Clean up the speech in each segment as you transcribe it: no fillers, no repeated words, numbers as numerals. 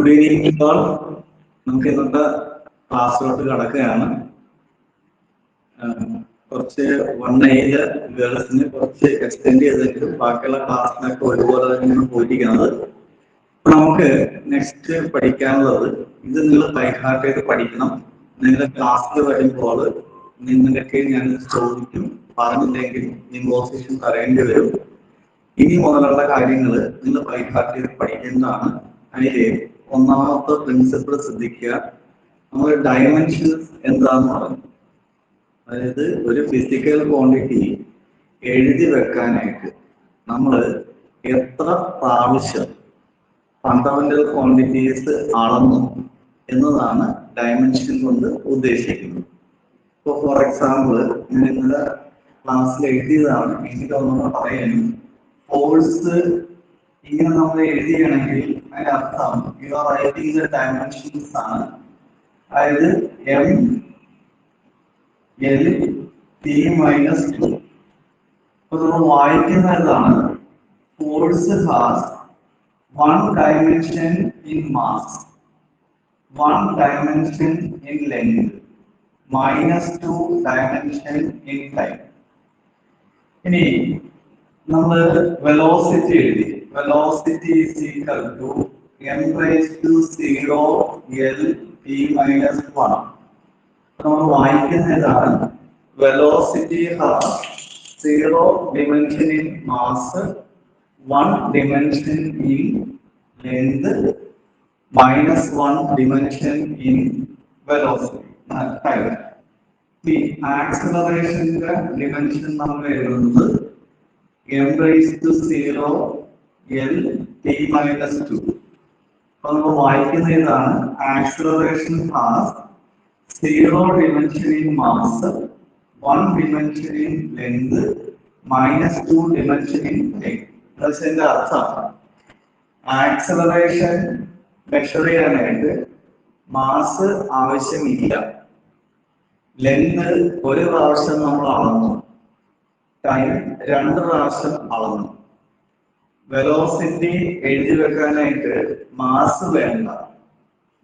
Good evening all. നമുക്ക് ഇന്നത്തെ ക്ലാസ്സിലോട്ട് കടക്കുകയാണ്. കുറച്ച് 1A ഗേൾസിന് കുറച്ച് എക്സ്റ്റെൻഡ് ചെയ്തിട്ട് ബാക്കിയുള്ള ക്ലാസ്സിനൊക്കെ ഒരുപോലെ തന്നെയാണ് പോയിരിക്കുന്നത്. അപ്പൊ നമുക്ക് നെക്സ്റ്റ് പഠിക്കാനുള്ളത് ഇത് നിങ്ങൾ ബൈഹാർട്ട് ചെയ്ത് പഠിക്കണം. നിങ്ങളുടെ ക്ലാസ്സിൽ വരുമ്പോൾ നിങ്ങൾക്ക് ഞാൻ ചോദിക്കും, പറഞ്ഞില്ലെങ്കിൽ ഇമ്പോസിഷൻ പറയേണ്ടി വരും. ഇനി മുതലുള്ള കാര്യങ്ങൾ നിങ്ങൾ ബൈഹാർട്ട് ചെയ്ത് പഠിക്കുന്നതാണ്. അതില് ഒന്നാമത്തെ പ്രിൻസിപ്പിൾ ശ്രദ്ധിക്കുക, നമ്മൾ ഡയമെൻഷൻസ് എന്താന്ന് പറഞ്ഞു. അതായത് ഒരു ഫിസിക്കൽ ക്വാണ്ടിറ്റി എഴുതി വെക്കാനായിട്ട് നമ്മൾ എത്ര പ്രാവശ്യം ഫണ്ടമെന്റൽ ക്വാണ്ടിറ്റീസ് അളന്നു എന്നതാണ് ഡയമെൻഷൻ കൊണ്ട് ഉദ്ദേശിക്കുന്നത്. ഇപ്പോൾ ഫോർ എക്സാമ്പിൾ ഞാൻ ഇന്നലെ ക്ലാസ്സിൽ എഴുതിയതാണ്, എനിക്ക് ഒന്നുകൂടെ പറയാനും. ഫോഴ്സ് ഇങ്ങനെ നമ്മൾ എഴുതിയാണെങ്കിൽ അതിന്റെ അർത്ഥം you are writing the dimensions ആണ്. അതായത് എം എൽ ടി മൈനസ് 2. അപ്പൊ നമ്മൾ വായിക്കുന്നതാണ് force has 1 dimension in mass, 1 dimension in length, minus 2 dimension in time. ഇനി നമ്മൾ വെലോസിറ്റി എഴുതി. Velocity is equal to m raised to 0 l t minus 1. നമ്മൾ വായിക്കുന്നതാണ് velocity has 0 dimension in mass, 1 dimension in length, minus 1 dimension in velocity. The acceleration dimension നമ്മൾ എഴുതുന്നത് m raised to 0 l t minus 2. അപ്പോൾ നമ്മൾ വായിക്കുന്നതാണ് acceleration has 0 dimension in mass, 1 dimension in length, minus 2 dimension in time. അതിന്റെ അർത്ഥം acceleration measure ചെയ്യാനായിട്ട് mass ആവശ്യമില്ല, length ഒരു പ്രാവശ്യം നമ്മൾ അളന്നു, ടൈം 2 പ്രാവശ്യം അളന്നു. വെലോസിറ്റി എഴുതി വെക്കാനായിട്ട് മാസ് വേണ്ട,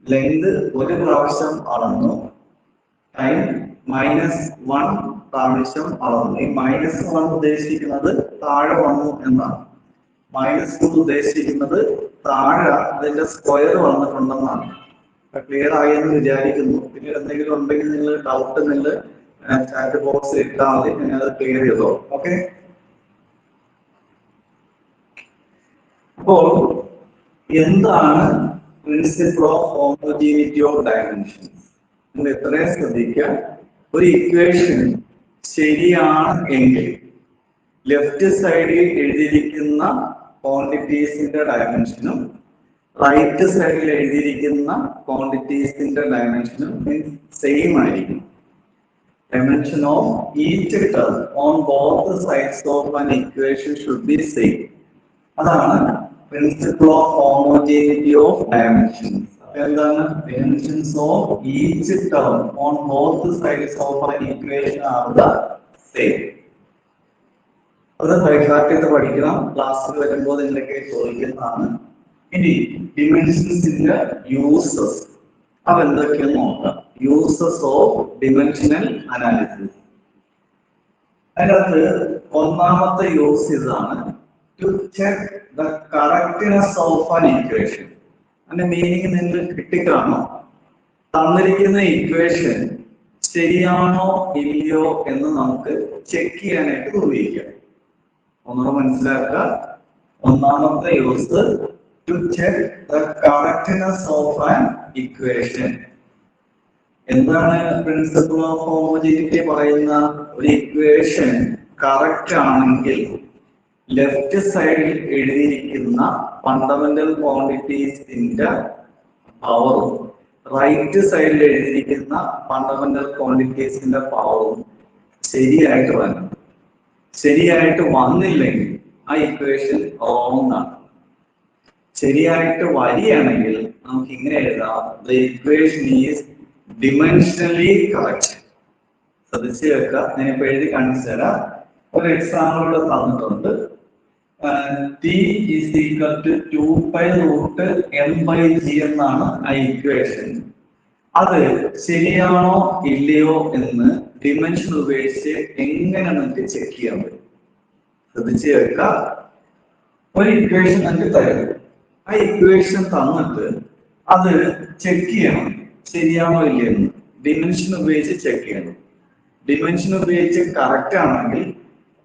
ലെങ്ത് ഒരു പ്രാവശ്യം അളന്നു, ടൈം -1 പ്രാവശ്യം അളന്നു. ഈ -1 ഉദ്ദേശിക്കുന്നത് താഴെ വന്നു എന്നാണ്, -2 ഉദ്ദേശിക്കുന്നത് താഴെ അതിന്റെ സ്ക്വയർ വന്നിട്ടുണ്ടെന്നാണ്. ക്ലിയർ ആയെന്ന് വിചാരിക്കുന്നു. പിന്നെ എന്തെങ്കിലും ഉണ്ടെങ്കിൽ നിങ്ങൾ ഡൗട്ട് നിങ്ങൾ ചാറ്റ് ബോക്സ് ഇട്ടാൽ മതി, നിങ്ങൾ അത് ക്ലിയർ ചെയ്തോ. ഓക്കെ. അപ്പോൾ എന്താണ് principle of homogeneity of dimensions? നിങ്ങൾ എത്രയും ശ്രദ്ധിക്കുക. ഒരു ഇക്വേഷൻ ശരിയാണ് എങ്കിൽ ലെഫ്റ്റ് സൈഡിൽ എഴുതിയിരിക്കുന്ന ക്വാണ്ടിറ്റീസിന്റെ ഡയമെൻഷനും റൈറ്റ് സൈഡിൽ എഴുതിയിരിക്കുന്ന ക്വാണ്ടിറ്റീസിന്റെ ഡയമെൻഷനും സെയിം ആയിരിക്കും. Dimension of each term on both sides of an equation should be same. അതാണ് principle of homogeneity of dimensions. എന്താണ്? dimensions of each term on both sides of an equation are the same. അത് by heart ചെയ്ത് പഠിക്കണം. ക്ലാസ്സിൽ വരുമ്പോൾ നിങ്ങളൊക്കെ ചോദിക്കുന്നതാണ്. ഇനി ഡിമെൻഷൻസിന്റെ യൂസസ് അതെന്തൊക്കെയെന്ന് നോക്കാം. Uses of dimensional analysis. അതിനകത്ത് ഒന്നാമത്തെ യൂസ് ഇതാണ്, to check the correctness of an equation. അതിന്റെ മീനിങ് നിങ്ങൾ കിട്ടിക്കാണോ? തന്നിരിക്കുന്ന ഇക്വേഷൻ ശരിയാണോ ഇല്ലയോ എന്ന് നമുക്ക് ചെക്ക് ചെയ്യാനായിട്ട് ഉപയോഗിക്കാം. ഒന്നുകൂടെ മനസ്സിലാക്കുക. ഒന്നാമത്തെ use to check the correctness of an equation. എന്താണ് പ്രിൻസിപ്പിൾ ഓഫ് ഹോമോജീനിറ്റി പറയുന്ന? ഒരു ഇക്വേഷൻ കറക്റ്റ് ആണെങ്കിൽ ലെഫ്റ്റ് സൈഡിൽ എഴുതിയിരിക്കുന്ന ഫണ്ടമെന്റൽ ക്വാണ്ടിറ്റീസിന്റെ പവറും റൈറ്റ് സൈഡിൽ എഴുതിയിരിക്കുന്ന ഫണ്ടമെന്റൽ ക്വാണ്ടിറ്റീസിന്റെ പവറും ശരിയായിട്ട് വരണം. ശരിയായിട്ട് വന്നില്ലെങ്കിൽ ആ ഇക്വേഷൻ റോങ് ആണ്. ശരിയായിട്ട് വരികയാണെങ്കിൽ നമുക്ക് ഇങ്ങനെ എഴുതാം, the equation is dimensionally correct. ശ്രദ്ധിച്ചു വെക്കുക. ഞാനിപ്പോ എഴുതി കാണിച്ചു തരാം. ഒരു എക്സാമ്പിൾ ഇവിടെ തന്നിട്ടുണ്ട്. t is equal to 2 pi root m by g എന്നാണ് ആ ഇക്വേഷൻ. അത് ശരിയാണോ ഇല്ലയോ എന്ന് ഡിമെൻഷൻ ഉപയോഗിച്ച് എങ്ങനെ നമുക്ക് ചെക്ക് ചെയ്യാൻ പറ്റും? ശ്രദ്ധിച്ചു കേൾക്കുക. ഒരു ഇക്വേഷൻ നമുക്ക് തരും. ആ ഇക്വേഷൻ തന്നിട്ട് അത് ചെക്ക് ചെയ്യണം ശരിയാണോ ഇല്ലയെന്ന് ഡിമെൻഷൻ ഉപയോഗിച്ച് ചെക്ക് ചെയ്യണം. ഡിമെൻഷൻ ഉപയോഗിച്ച് കറക്റ്റ് ആണെങ്കിൽ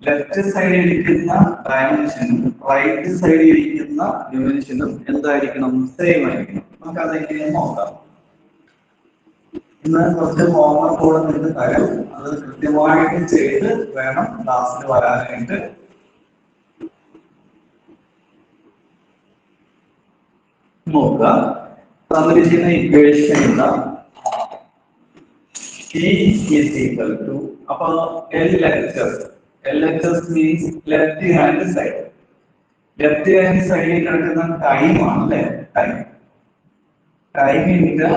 ലെഫ്റ്റ് സൈഡിൽ ഇരിക്കുന്ന ഡയമെൻഷനും റൈറ്റ് സൈഡിൽ ഇരിക്കുന്ന ഡിമെൻഷനും എന്തായിരിക്കണം? സെയിം ആയിരിക്കണം. നമുക്ക് അതെങ്ങനെയെന്ന് നോക്കാം. ഇന്ന് കുറച്ച് ഹോംവർക്ക് കൂടെ നിന്ന് തരും. അത് കൃത്യമായിട്ട് ചെയ്ത് വേണം ക്ലാസ്സിൽ വരാനായിട്ട്. നോക്കുക, തന്നിരിക്കുന്ന ഇക്വേഷൻ എന്താ? T is equal to, അപ്പൊ LHS means left hand side. Left hand സൈഡിൽ കിടക്കുന്ന ടൈം ആണ് അല്ലെ? ടൈമിന്റെ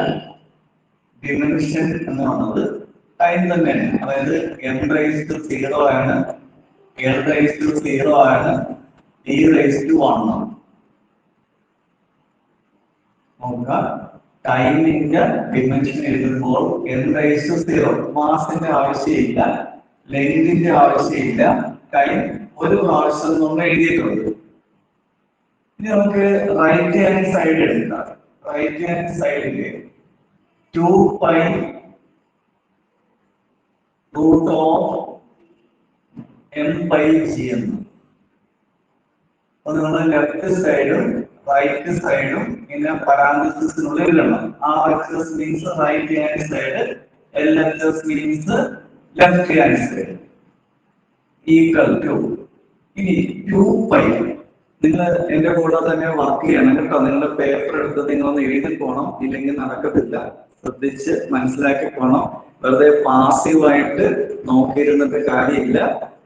ഡിമെൻഷൻ എന്ന് പറയുന്നത് ടൈം തന്നെയാണ്. അതായത് m⁻0 ആണ്, l⁻0 ആണ്, t⁻1 ആണ്. നോക്കുക, ടൈമിന്റെ ഡിമെൻഷൻ എഴുതുമ്പോൾ m⁻0 മാസിന്റെ ആവശ്യമില്ല, ലെങ്തിന്റെ ആവശ്യമില്ല, ടൈം ഒരു പ്രാവശ്യം നമ്മൾ എഴുതിയിട്ടുണ്ട്. ഇനി നമുക്ക് റൈറ്റ് ഹാൻഡ് സൈഡ് എടുക്കാം. റൈറ്റ് ഹാൻഡ് സൈഡില് 2 pi root of m by g എന്ന്. അപ്പൊ നമ്മൾ ലെഫ്റ്റ് സൈഡും റൈറ്റ് സൈഡും ഇങ്ങനെ പരാൻതീസിസിനുള്ളിൽ എഴുതണം. RHS means right hand side, LHS means left hand side equal to. ഇനി 2 pi നിങ്ങൾ എന്റെ കൂടെ തന്നെ വർക്ക് ചെയ്യണം കേട്ടോ. നിങ്ങളുടെ പേപ്പർ എടുത്ത് നിങ്ങളൊന്ന് എഴുതി പോകണം, ഇല്ലെങ്കിൽ നടക്കത്തില്ല. ശ്രദ്ധിച്ച് മനസ്സിലാക്കി പോകണം. വെറുതെ പാസീവായിട്ട് നോക്കിയിരുന്നിട്ട് കാര്യമില്ല.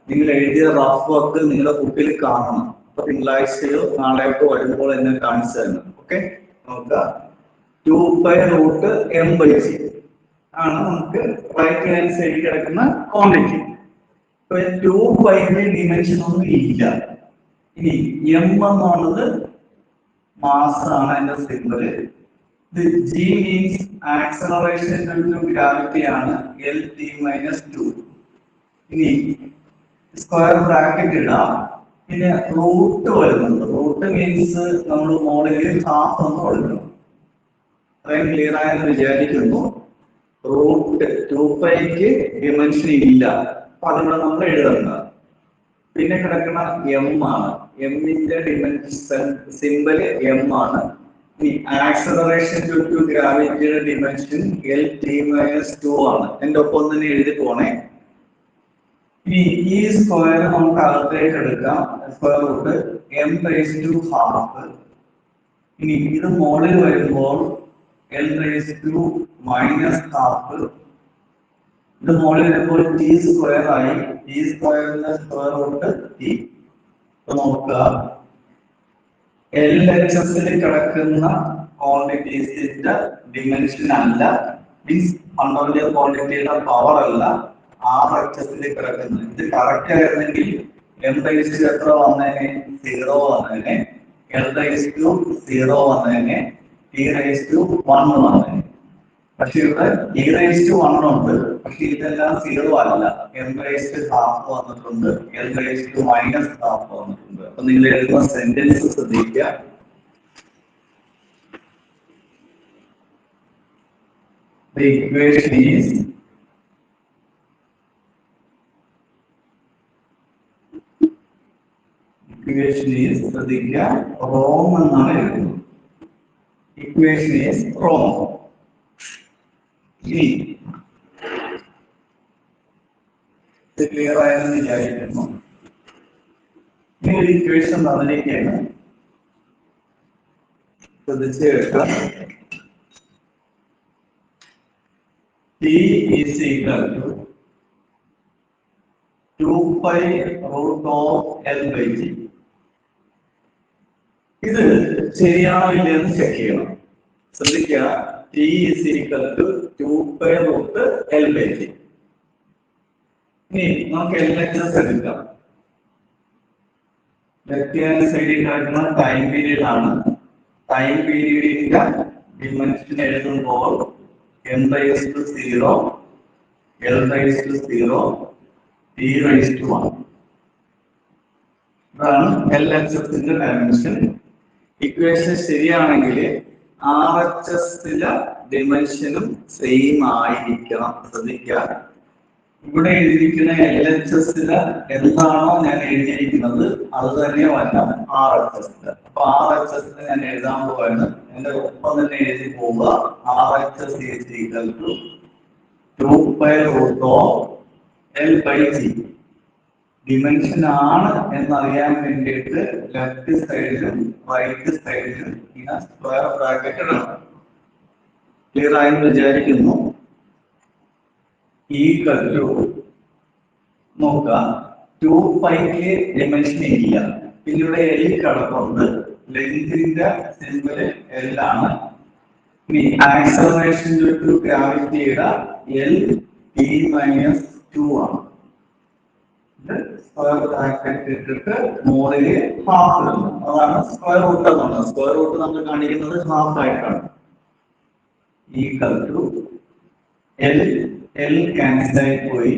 നിങ്ങൾ എഴുതിയ റഫ് വർക്ക് നിങ്ങളുടെ ബുക്കിൽ കാണണം. അപ്പൊ തിങ്കളാഴ്ചയോ നാളെയൊക്കെ വരുമ്പോൾ എന്നെ കാണിച്ചു തരണം. ഓക്കെ, നോക്കുക. 2 pi root m by g ആണ് നമുക്ക് റൈറ്റ് ഹാൻഡ് സൈഡിൽ കിടക്കുന്ന ക്വാണ്ടിറ്റി. 2 pi ഡിമെൻഷൻ ഒന്നും ഇല്ല. ഇനി m എന്നുള്ളത് മാസ് ആണ് അതിന്റെ symbol. g means acceleration due to gravity ആണ്, L_t-2. ഇനി സ്ക്വയർ ബ്രാക്കറ്റ് ഇടാം. പിന്നെ റൂട്ട് വരുന്നുണ്ട്. റൂട്ട് മീൻസ് നമ്മൾ മോഡലിൽ ഹാഫ് എന്ന് കൊടുക്കണം. അത്രയും ക്ലിയർ ആയെന്ന് വിചാരിക്കുന്നു. റൂട്ട് 2 പൈക്ക് ഡിമെൻഷൻ ഇല്ല, അപ്പൊ അതിവിടെ നമ്മൾ എഴുതണ്ട. പിന്നെ കിടക്കുന്ന m ആണ്. എമ്മിന്റെ ഡിമെൻഷൻ സിംബൽ m ആണ്. ഈ ആക്സലറേഷൻ ഡ്യൂ ടു ഗ്രാവിറ്റിയുടെ ഡിമെൻഷൻ L_t-2 ആണ്. എന്റെ ഒപ്പം തന്നെ എഴുതി പോണേ. ഇനി ഈ സ്ക്വയർ നമുക്ക് അകത്തേക്ക് എടുക്കാം. Square root m⁻². ഇനി ഇത് മോളിൽ വരുമ്പോൾ L⁻⁻². ഇത് മോളിൽ വരുമ്പോൾ t² ആയി. t² square root t. നോക്കുക, LHS കിടക്കുന്ന ക്വാണ്ടിറ്റീസിന്റെ ഡിമെൻഷൻ അല്ല, മീൻസ് ഫണ്ടമെന്റൽ ക്വാണ്ടിറ്റിയുടെ പവർ അല്ല, RHS കിടക്കുന്നത്. ഇത് കറക്റ്റ് ആയിരുന്നെങ്കിൽ m⁻0 എത്ര വന്നേനെ? 0 വന്നേനെ, L⁻0 വന്നേനെ, t⁻1 വന്നേനെ. പക്ഷെ ഇവിടെ e⁻1 ഉണ്ട്. പക്ഷെ ഇതെല്ലാം 0 അല്ല. m⁻½ വന്നിട്ടുണ്ട്, L⁻⁻½ വന്നിട്ടുണ്ട്. അപ്പൊ നിങ്ങൾ എഴുതുന്ന സെന്റൻസ് ശ്രദ്ധിക്കുക. The equation is ശ്രദ്ധിക്കുക, wrong എന്നാണ് എഴുതുന്നത്. Equation is wrong. ഇനി ഇത് ക്ലിയർ ആയെന്ന് വിചാരിക്കുന്നു. ഈ ഒരു ഇക്വേഷൻ തന്നിരിക്കുകയാണ്, ശ്രദ്ധിച്ച് കേൾക്കാം. T is equal to 2 pi root of L by G. ഇത് ശരിയാണോ ഇല്ലയെന്ന് ചെക്ക് ചെയ്യണം. ശ്രദ്ധിക്കുക, T is equal to 2 pi root L by G. ഇനി നമുക്ക് LHS എടുക്കാം. ലെഫ്റ്റ് ഹാൻഡ് സൈഡിൽ കിടക്കുന്ന ടൈം പീരീഡ് ആണ്. ടൈം പീരീഡിന്റെ ഡിമെൻഷൻ എഴുതുമ്പോൾ n/0, L/0, T/1 ഇതാണ് LHSന്റെ ഡയമെൻഷൻ. ഇക്വേഷൻ ശരിയാണെങ്കിൽ RHSലെ ഡിമെൻഷനും സെയിം ആയിരിക്കണം. ശ്രദ്ധിക്കുക, ഇവിടെ എഴുതിയിരിക്കുന്ന LHSല് എന്താണോ ഞാൻ എഴുതിയിരിക്കുന്നത് അത് തന്നെ വരണം RHSല്. അപ്പൊ RHSല് ഞാൻ എഴുതാൻ പോവാണ്. എന്റെ ഒപ്പം തന്നെ എഴുതി പോവുക. RHS = 2π√L/T. ഡിമെൻഷൻ ആണ് എന്നറിയാൻ വേണ്ടിയിട്ട് ലെഫ്റ്റ് സൈഡിലും റൈറ്റ് സൈഡിലും ഇങ്ങനെ സ്ക്വയർ ബ്രാക്കറ്റ് ഇടണം. ക്ലിയർ ആയെന്ന് വിചാരിക്കുന്നു. നോക്കുക, 2πക്ക് ഡിമെൻഷൻ ഇല്ല. പിന്നെ ഇവിടെ L കിടപ്പുണ്ട്. ലെങ്തിന്റെ സിമ്പിൾ L ആണ്. ഇനി ആക്സലറേഷൻ ഡ്യൂ ടു ഗ്രാവിറ്റിയുടെ L T-2 ആണ്. സ്ക്വയർ ബ്രാക്കറ്റ് ഇട്ടിട്ട് മുകളില് ഹാഫ് ഇടുന്നു. അതാണ് സ്ക്വയർ റൂട്ട് എന്നുള്ളത്. സ്ക്വയർ റൂട്ട് നമ്മൾ കാണിക്കുന്നത് ഹാഫ് ആയിട്ടാണ്. L ക്യാൻസൽ ആയി പോയി.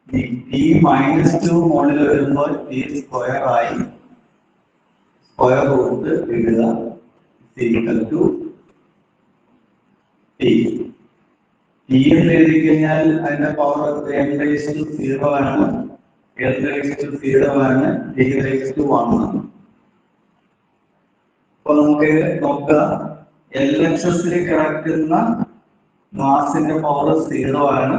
T-2 മുകളിൽ വരുമ്പോൾ T സ്ക്വയർ ആയി. സ്ക്വയർ റൂട്ട് ഇടുക T എന്ന് എഴുതി കഴിഞ്ഞാൽ അതിന്റെ പവർ n/0 ആണ്. L/0 ആണ്. T/1. അപ്പൊ നമുക്ക് നോക്കാം, LHSൽ കിടക്കുന്ന മാസിന്റെ പവർ 0 ആണ്.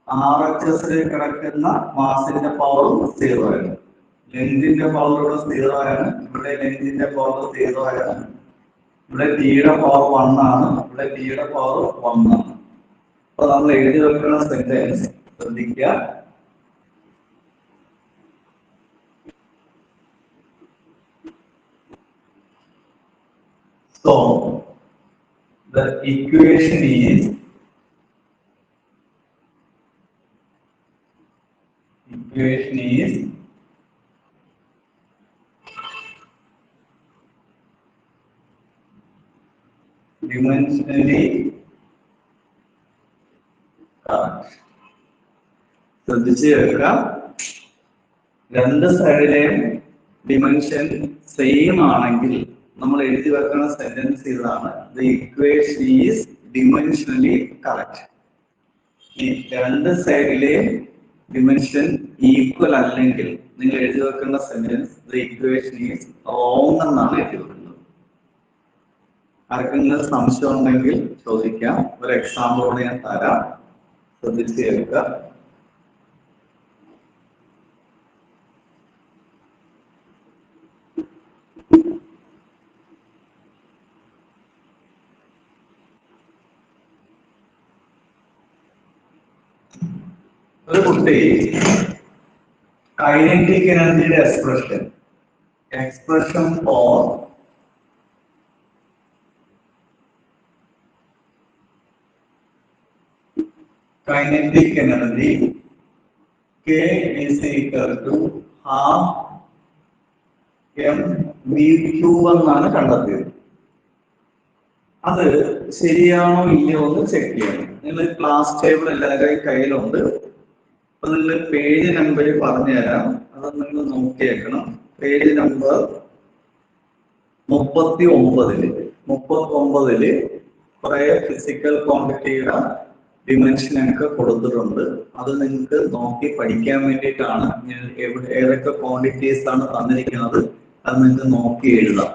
RHSൽ കിടക്കുന്ന മാസിന്റെ പവറും 0 ആണ്. ലെങ്തിന്റെ പവർ ഇവിടെ 0 ആണ്. ഇവിടെ ലെങ്തിന്റെ പവർ 0 ആണ്. ഇവിടെ T-യുടെ പവർ 1 ആണ്. ഇവിടെ T-യുടെ പവർ 1 ആണ്. അപ്പൊ നമ്മൾ എഴുതി വെക്കുന്ന സെന്റൻസ് ശ്രദ്ധിക്കുക. So the equation is dimensionally correct. ശ്രദ്ധിച്ച് കേൾക്കുക, രണ്ട് സൈഡിലെയും ഡിമെൻഷൻ സെയിം ആണെങ്കിൽ നമ്മൾ എഴുതി വെക്കുന്ന സെന്റൻസ് ഇതാണ്: the equation is dimensionally correct. രണ്ട് സൈഡിലെയും ഡിമെൻഷൻ ഈക്വൽ അല്ലെങ്കിൽ നിങ്ങൾ എഴുതി വെക്കുന്ന sentence the equation is wrong എന്നാണ് എഴുതി വെക്കുന്നത്. ആർക്കെങ്കിലും സംശയം ഉണ്ടെങ്കിൽ ചോദിക്കാം. ഒരു എക്സാമ്പിളോടെ ഞാൻ തരാം. ശ്രദ്ധിച്ച് കേൾക്കുക. ഒരു കുട്ടി കൈനറ്റിക് എനർജിയുടെ expression for kinetic energy K is equal to half mv³ എന്നാണ് കണ്ടെത്തിയത്. അത് ശരിയാണോ ഇല്ലയോ എന്ന് ചെക്ക് ചെയ്യണം. നിങ്ങൾ ക്ലാസ് ടേബിൾ എല്ലാവരുടെയും കയ്യിലുണ്ട്. അപ്പൊ നിങ്ങൾ പേജ് നമ്പർ പറഞ്ഞുതരാം, അത് നിങ്ങൾ നോക്കിയേക്കണം. പേജ് നമ്പർ 39 കുറെ ഫിസിക്കൽ ക്വാണ്ടിറ്റിയുടെ ഡിമെൻഷൻ ഒക്കെ കൊടുത്തിട്ടുണ്ട്. അത് നിങ്ങൾക്ക് നോക്കി പഠിക്കാൻ വേണ്ടിയിട്ടാണ്. ഏതൊക്കെ ക്വാണ്ടിറ്റീസ് ആണ് തന്നിരിക്കുന്നത് അത് നിങ്ങൾക്ക് നോക്കി എഴുതാം.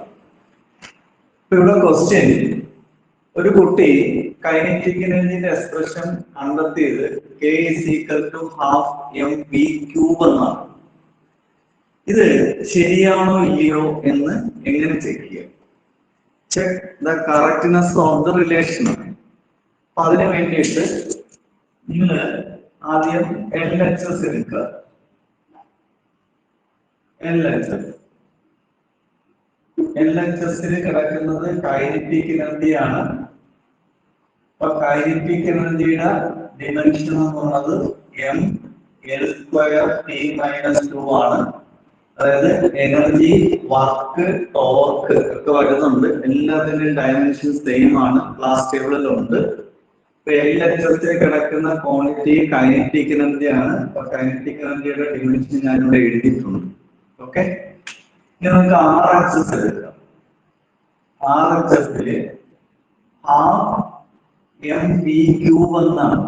ഇവിടെ ക്വസ്റ്റ്യൻ, ഒരു കുട്ടി കൈനറ്റിക് എനർജിയുടെ എക്സ്പ്രഷൻ കണ്ടെത്തിയത് K is equal to half mv³ എന്നാണ്. ഇത് ശരിയാണോ ഇല്ലയോ എന്ന് എങ്ങനെ ചെക്ക് ചെയ്യാം? Check the correctness of the relation. അപ്പൊ അതിനു വേണ്ടിയിട്ട് നിങ്ങൾ ആദ്യം LHS എടുക്കുക. LHSൽ കിടക്കുന്നത് കൈനറ്റിക് എനർജിയാണ്. അപ്പൊ കൈനറ്റിക് എനർജിയുടെ ഡിമെൻഷൻ എന്ന് പറയുന്നത് mL² T-2 ആണ്. അതായത് എനർജി, വർക്ക്, ടോർക്ക് ഒക്കെ വരുന്നുണ്ട്. എല്ലാത്തിന്റെയും ഡയമെൻഷൻ സെയിം ആണ്, ക്ലാസ് ടേബിളിലുണ്ട്. ഇപ്പൊ LHS കിടക്കുന്ന ക്വാണ്ടിറ്റി കൈനറ്റിക് എനർജിയാണ്. അപ്പൊ കൈനറ്റിക് എനർജിയുടെ ഡിമെൻഷൻ ഞാനിവിടെ എഴുതിയിട്ടുണ്ട്. ഓക്കെ, ഇനി നമുക്ക് RHS എടുക്കാം. RHSല് ഹാഫ് mv³ എന്നാണ്.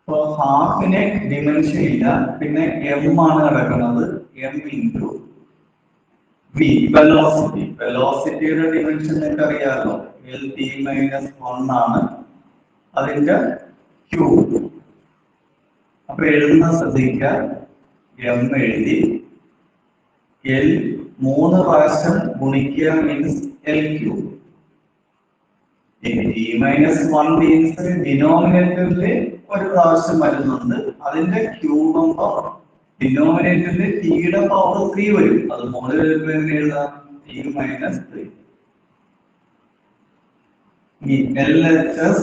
അപ്പൊ ഹാഫിന് ഡിമെൻഷൻ ഇല്ല, പിന്നെ m ആണ് കിടക്കുന്നത്, m ഇൻറ്റു v, വെലോസിറ്റി. വെലോസിറ്റിയുടെ ഡിമെൻഷൻ നിങ്ങൾക്ക് അറിയാമല്ലോ, L_t−1 ആണ് അതിന്റെ ക്യൂബ്. അപ്പൊ എഴുതുന്ന ശ്രദ്ധിക്കുക, m എഴുതി, L 3 പ്രാവശ്യം ഗുണിക്കുക മീൻസ് L³. T−1 മീൻസ് ഡിനോമിനേറ്ററിൽ ഒരു പ്രാവശ്യം വരുന്നുണ്ട്, അതിന്റെ ക്യൂബ് ആകുമ്പോൾ ഡിനോമിനേറ്ററിൽ ടിയുടെ പവർ 3 വരും. അത് മോളിൽ എഴുതാം, T−3. LHS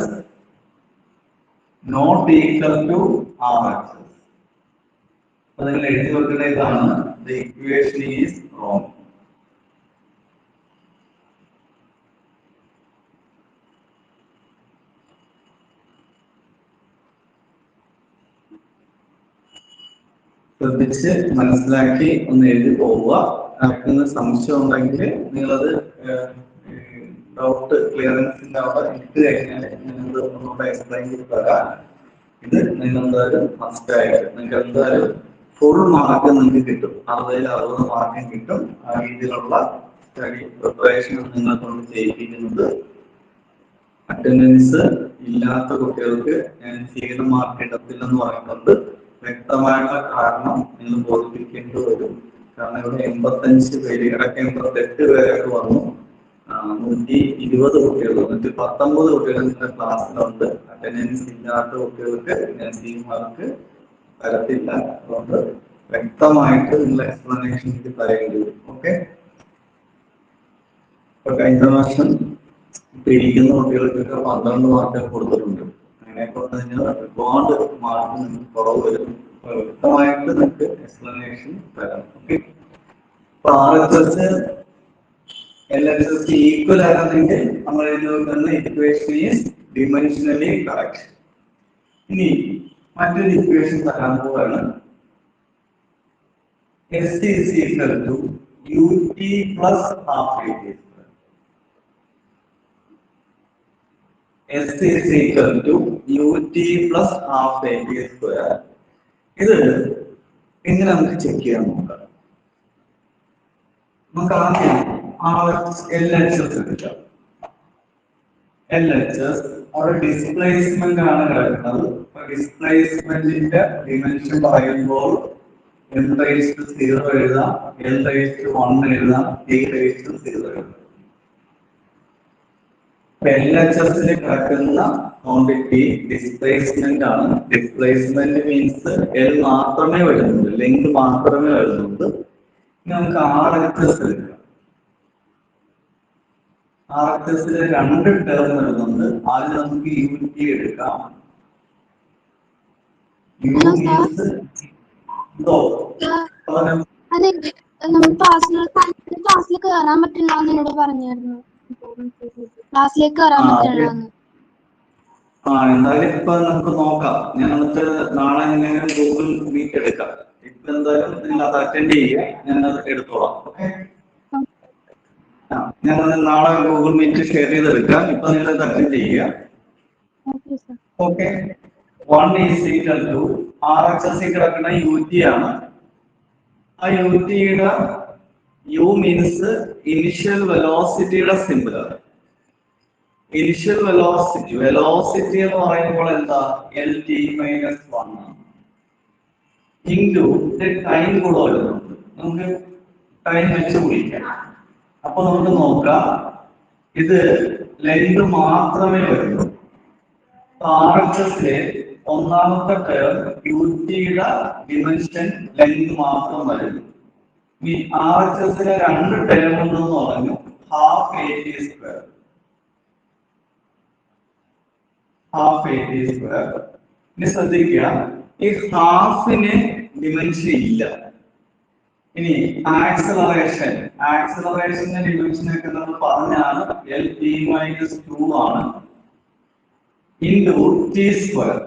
not equal to RHS. അപ്പൊ നിങ്ങൾ എഴുതി വെക്കുന്ന ഇതാണ്, the equation is wrong. ശ്രദ്ധിച്ച് മനസ്സിലാക്കി ഒന്ന് എഴുതി പോവുക. ആർക്കെങ്കിലും സംശയം ഉണ്ടെങ്കിൽ നിങ്ങളത് ഡൗട്ട് ക്ലിയറൻസിന്റെ അവിടെ ഇട്ട് കഴിഞ്ഞാൽ നിങ്ങൾ ഒന്നുകൂടെ എക്സ്പ്ലെയിൻ ചെയ്ത് തരാം. ഇത് നിങ്ങൾ എന്തായാലും മസ്റ്റ് ആയിട്ട് നിങ്ങൾക്ക് എന്തായാലും ഫുൾ മാർക്ക് നിങ്ങൾക്ക് കിട്ടും, 60 മാർക്കും കിട്ടും. ആ രീതിയിലുള്ള സ്റ്റഡി പ്രിപ്പറേഷൻ നിങ്ങളെ കൊണ്ട് ചെയ്യിപ്പിക്കുന്നത്. അറ്റൻഡൻസ് ഇല്ലാത്ത കുട്ടികൾക്ക് ഞാൻ ചെയ്യുന്ന മാർക്ക് ഇടത്തില്ലെന്ന് പറയുന്നുണ്ട്. വ്യക്തമായിട്ടുള്ള കാരണം നിങ്ങൾ ബോധിപ്പിക്കേണ്ടി വരും. കാരണം ഇവിടെ 85 പേര്, ഇടയ്ക്ക് 88 പേരൊക്കെ വന്നു. 120 കുട്ടികൾ, 119 കുട്ടികൾ നിങ്ങളുടെ ക്ലാസ്സിലുണ്ട്. അറ്റൻഡൻസ് ഇല്ലാത്ത കുട്ടികൾക്ക് ഞാൻ മാർക്ക് തരത്തില്ല. അതുകൊണ്ട് വ്യക്തമായിട്ട് നിങ്ങൾ എക്സ്പ്ലനേഷൻ എനിക്ക് തരേണ്ടി വരും. ഓക്കെ, ഇപ്പൊ കഴിഞ്ഞ വർഷം ഇപ്പൊ ഇരിക്കുന്ന കുട്ടികൾക്കൊക്കെ 12 മാർക്ക് കൊടുത്തിട്ടുണ്ട്. അതിനെക്കൊണ്ട് നിങ്ങൾ ഒരുപാട് മാർക്ക് നിങ്ങൾക്ക് കുറവ് വരും. വ്യക്തമായിട്ട് നിങ്ങൾക്ക് എക്സ്പ്ലനേഷൻ തരാം. ഓക്കെ, ഇപ്പൊ RHS LHS ഈക്വൽ ആകുന്നെങ്കിൽ നമ്മൾ എഴുതുന്ന ഇക്വേഷൻ ഈസ് ഡിമെൻഷനലി കറക്റ്റ്. ഇനി മറ്റൊരു ഇക്വേഷൻ തരാൻ പോവുകയാണ്. S is equal to ut plus half at². S is equal to ut plus half at². ഇത് എങ്ങനെ നമുക്ക് ചെക്ക് ചെയ്യാൻ നോക്കാം. നമുക്ക് ആദ്യം LHS എടുക്കാം. LHS അവിടെ ഡിസ്പ്ലേസ്മെന്റ് ആണ് കിടക്കുന്നത്. ഡിസ്പ്ലേസ്മെന്റിന്റെ ഡിമെൻഷൻ പറയുമ്പോൾ m⁻0 എഴുതാം, L⁻1 എഴുതാം, T⁻0 എഴുതാം. LHSൽ കിടക്കുന്ന ക്വാണ്ടിറ്റി ഡിസ്പ്ലേസ്മെന്റ് ആണ്. ഡിസ്പ്ലേസ്മെന്റ് മീൻസ് L മാത്രമേ വരുന്നുള്ളൂ, ലെങ്ത് മാത്രമേ വരുന്നുള്ളൂ. നമുക്ക് RHS എടുക്കാം. RHSൽ 2 ടേം വരുന്നുണ്ട്. ആദ്യം നമുക്ക് ut എടുക്കാം. U മീൻസ് ക്ലാസ്സിലേക്ക് കയറാൻ പറ്റില്ല എന്നോട് പറഞ്ഞായിരുന്നു. ക്ലാസ്സിലേക്ക് കയറാൻ പറ്റില്ല. എന്തായാലും ഇപ്പൊ നമുക്ക് നോക്കാം. ഞാൻ എന്നിട്ട് നാളെ എങ്ങനെ ഗൂഗിൾ മീറ്റ് എടുക്കാം. ഇപ്പൊ എന്തായാലും നിങ്ങൾ അത് അറ്റൻഡ് ചെയ്യുക, ഞാൻ അത് എടുത്തോളാം. ഓക്കെ, ഞാൻ നാളെ ഗൂഗിൾ മീറ്റ് ഷെയർ ചെയ്തെടുക്കാം. ഇപ്പൊ നിങ്ങൾ അത് അറ്റൻഡ് ചെയ്യുക. Okay, 1 is equal to RHS കിടക്കുന്ന ut ആണ്. ആ ut-യുടെ u മീൻസ് ഇനിഷ്യൽ വെലോസിറ്റിയുടെ സിമ്പിൾ ആണ്. ഇനിഷ്യൽ വെലോസിറ്റി എന്ന് പറയുമ്പോൾ എന്താ, L_t−1 ഇൻറ്റു ടൈം കൂടെ വരുന്നുണ്ട്. നമുക്ക് ടൈം വെച്ച് കുടിക്കാം. അപ്പൊ നമുക്ക് നോക്കാം, ഇത് ലെങ്ത് മാത്രമേ വരുന്നു. RHSലെ ഒന്നാമത്തെ ടേം ut-യുടെ ഡിമെൻഷൻ ലെങ്ത് മാത്രം വരുന്നു. ഈ RHSലെ 2 ടേം ഉണ്ടെന്ന് പറഞ്ഞു, half at². ഇനി ശ്രദ്ധിക്കുക, ഈ ഹാഫിന് ഡിമെൻഷൻ ഇല്ല. ഇനി ആക്സലറേഷന്റെ ഡിമെൻഷൻ ഒക്കെ നമ്മൾ പറഞ്ഞാണ് LP - 2 ആണ് ഇൻടു ടി സ്ക്വയർ.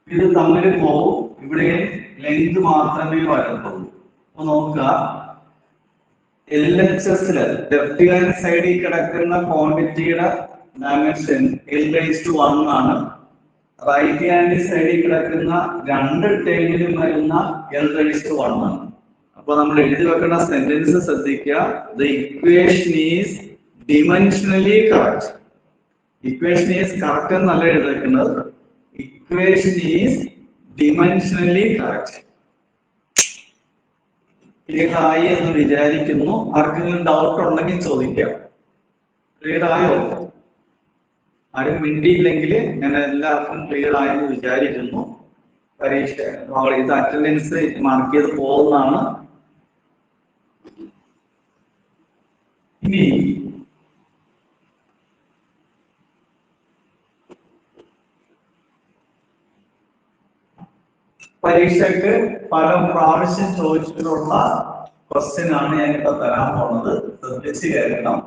ഇത് തമ്മിൽ പോകും, ഇവിടെ ലെങ്ത് മാത്രമേ വരത്തുള്ളൂ. അപ്പൊ നോക്കുക, LHSല് ലെഫ്റ്റ് ഹാൻഡ് സൈഡിൽ കിടക്കുന്ന ക്വാണ്ടിറ്റിയുടെ ഡയമെൻഷൻ L/1 ആണ്. റൈറ്റ് ഹാൻഡ് സൈഡിൽ കിടക്കുന്ന രണ്ട് ടേമിലും വരുന്ന L/1 ആണ്. അപ്പൊ നമ്മൾ എഴുതി വെക്കുന്ന സെന്റൻസ് ശ്രദ്ധിക്കുക. The equation is dimensionally correct. Equation is correct എന്നല്ല എഴുതിയിരിക്കുന്നത്, equation is dimensionally correct. Clear ആയി എന്ന് വിചാരിക്കുന്നു. ആർക്കെങ്കിലും ഡൗട്ട് ഉണ്ടെങ്കിൽ ചോദിക്കാം. ക്ലിയർ ആയോ? ആരും മിണ്ടിയില്ലെങ്കിൽ ഞാൻ എല്ലാവർക്കും ക്ലിയർ ആയെന്ന് വിചാരിക്കുന്നു. പരീക്ഷ ഇത് അറ്റൻഡൻസ് മാർക്ക് ചെയ്ത് പോകുന്നതാണ്. ഇനി പരീക്ഷയ്ക്ക് പല പ്രാവശ്യം ചോദിച്ചിട്ടുള്ള ക്വസ്റ്റ്യൻ ആണ് ഞാനിപ്പോ തരാൻ പോകുന്നത്. ശ്രദ്ധിച്ച് കേൾക്കണം.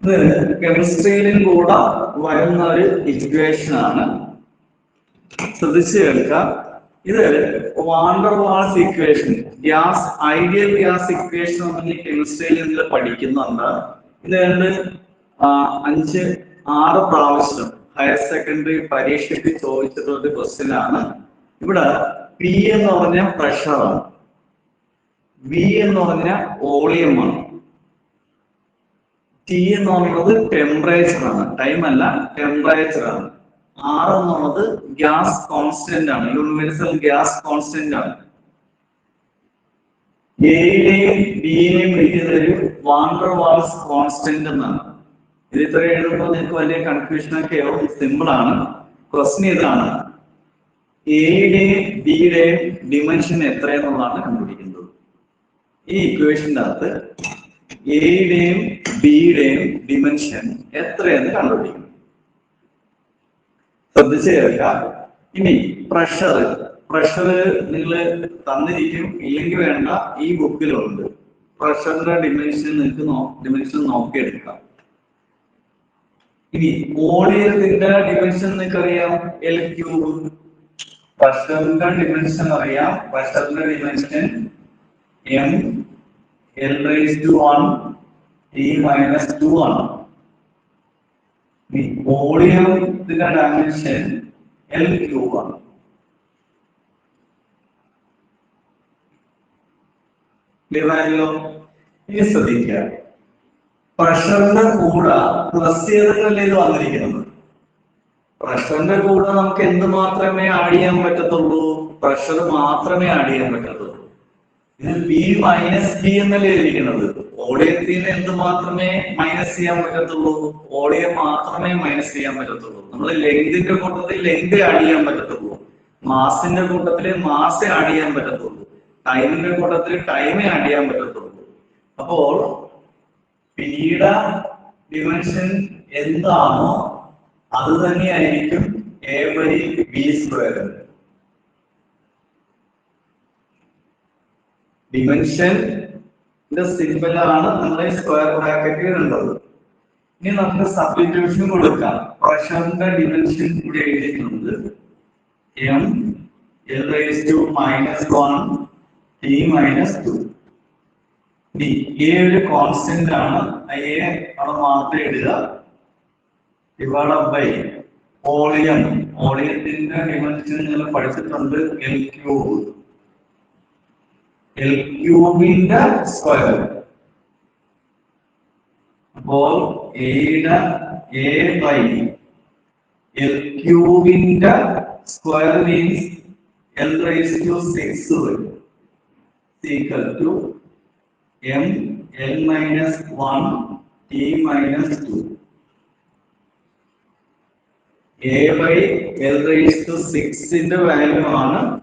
ഇത് കെമിസ്ട്രിയിലും കൂടെ വരുന്ന ഒരു ഇക്വേഷൻ ആണ്. ശ്രദ്ധിച്ചു കേൾക്കാം. ഇത് van der Waals equation, gas ideal gas equation നമ്മൾ കെമിസ്ട്രിയിൽ നിങ്ങൾ പഠിക്കുന്നുണ്ട്. ഇത് 5-6 പ്രാവശ്യം ഹയർ സെക്കൻഡറി പരീക്ഷയ്ക്ക് ചോദിച്ചിട്ടുള്ള ഒരു ക്വസ്റ്റ്യൻ ആണ്. ഇവിടെ P എന്ന് പറഞ്ഞ പ്രഷറാണ്, V എന്ന് പറഞ്ഞ വോളിയമാണ്, T എന്ന് പറയുന്നത് ടെമ്പറേച്ചർ ആണ്, ടൈം അല്ല ടെമ്പറേച്ചർ ആണ്, R എന്നുള്ളത് ഗ്യാസ് കോൺസ്റ്റന്റ് ആണ്, യൂണിവേഴ്സൽ ഗ്യാസ് കോൺസ്റ്റന്റ് ആണ്. എയുടെയും ബിയുടെയും വിളിക്കുന്നത് വാണ്ടർ വാൾസ് കോൺസ്റ്റന്റ് എന്നാണ്. ഇത് ഇത്ര എഴുതുമ്പോൾ നിങ്ങൾക്ക് വലിയ കൺഫ്യൂഷൻ ഒക്കെ ആവും. സിമ്പിൾ ആണ്. ക്വസ്റ്റ്യൻ ഇതാണ്, എയുടെയും ബിയുടെയും ഡിമെൻഷൻ എത്രയെന്നുള്ളതാണ് കണ്ടുപിടിക്കുന്നത്. ഈ ഇക്വേഷന്റെ അകത്ത് എയുടെയും ബിയുടെയും ഡിമെൻഷൻ എത്രയെന്ന് കണ്ടുപിടിക്കും. ശ്രദ്ധിച്ച് കേൾക്കാം. ഇനി പ്രഷർ നിങ്ങൾ തന്നിരിക്കും, ഇല്ലെങ്കിൽ വേണ്ട, ഈ ബുക്കിലുണ്ട്. പ്രഷറിന്റെ ഡിമെൻഷൻ നിങ്ങൾക്ക് നോക്കിയെടുക്കാം. ഇനി വോളിയത്തിന്റെ ഡിമെൻഷൻ നിങ്ങൾക്ക് അറിയാം, L3. പ്രഷറിന്റെ ഡിമെൻഷൻ അറിയാം. പ്രഷറിന്റെ ഡിമെൻഷൻ M L/1 T-2 ആണ്. വോളിയത്തിന്റെ ഡയമെൻഷൻ L3 ആണ്. ക്ലിയറായല്ലോ? ഇനി ശ്രദ്ധിക്കുക, പ്രഷറിന്റെ കൂടെ പ്ലസ് ചെയ്തിട്ടല്ലേ ഇത് വന്നിരിക്കുന്നത്. പ്രഷറിന്റെ കൂടെ നമുക്ക് എന്ത് മാത്രമേ ആഡ് ചെയ്യാൻ പറ്റത്തുള്ളൂ? പ്രഷർ മാത്രമേ ആഡ് ചെയ്യാൻ പറ്റത്തുള്ളൂ. ഇത് B - B എന്നല്ലേ ഇരിക്കുന്നത്. വോളിയത്തിൽ നിന്ന് എന്ത് മാത്രമേ മൈനസ് ചെയ്യാൻ പറ്റത്തുള്ളൂ? വോളിയം മാത്രമേ മൈനസ് ചെയ്യാൻ പറ്റത്തുള്ളൂ. നമ്മൾ ലെങ്തിന്റെ കൂട്ടത്തിൽ ലെങ്ത് ആഡ് ചെയ്യാൻ പറ്റത്തുള്ളൂ, മാസിന്റെ കൂട്ടത്തിൽ മാസ് ആഡ് ചെയ്യാൻ പറ്റത്തുള്ളൂ, ടൈമിന്റെ കൂട്ടത്തിൽ ടൈമേ ആഡ് ചെയ്യാൻ പറ്റത്തുള്ളൂ. അപ്പോൾ പിയുടെ ഡിമെൻഷൻ എന്താണോ അത് തന്നെയായിരിക്കും A/B². ഡിമെൻഷന്റെ സിമ്പിൾ ആണ് നമ്മുടെ സ്ക്വയർ ബ്രാക്കറ്റിൽ ഉള്ളത്. ഇനി നമുക്ക് സബ്സ്റ്റിറ്റ്യൂഷൻ കൊടുക്കാം. പ്രഷറിന്റെ ഡിമെൻഷൻ ഇവിടെ എഴുതിയിട്ടുണ്ട്, M L/-1 T-2. A ഒരു കോൺസ്റ്റന്റ് ആണ്, A അത് മാത്രം എഴുതുക. ഡിവൈഡ് ബൈ വോളിയത്തിന്റെ ഡിമെൻഷൻ നിങ്ങൾ പഠിച്ചിട്ടുണ്ട്, L3ന്റെ സ്ക്വയർ. അപ്പോൾ A/L3ന്റെ സ്ക്വയർ മീൻസ് L/6 വരും, equal to M L minus 1 T minus 2. A by L raised to 6 in the value on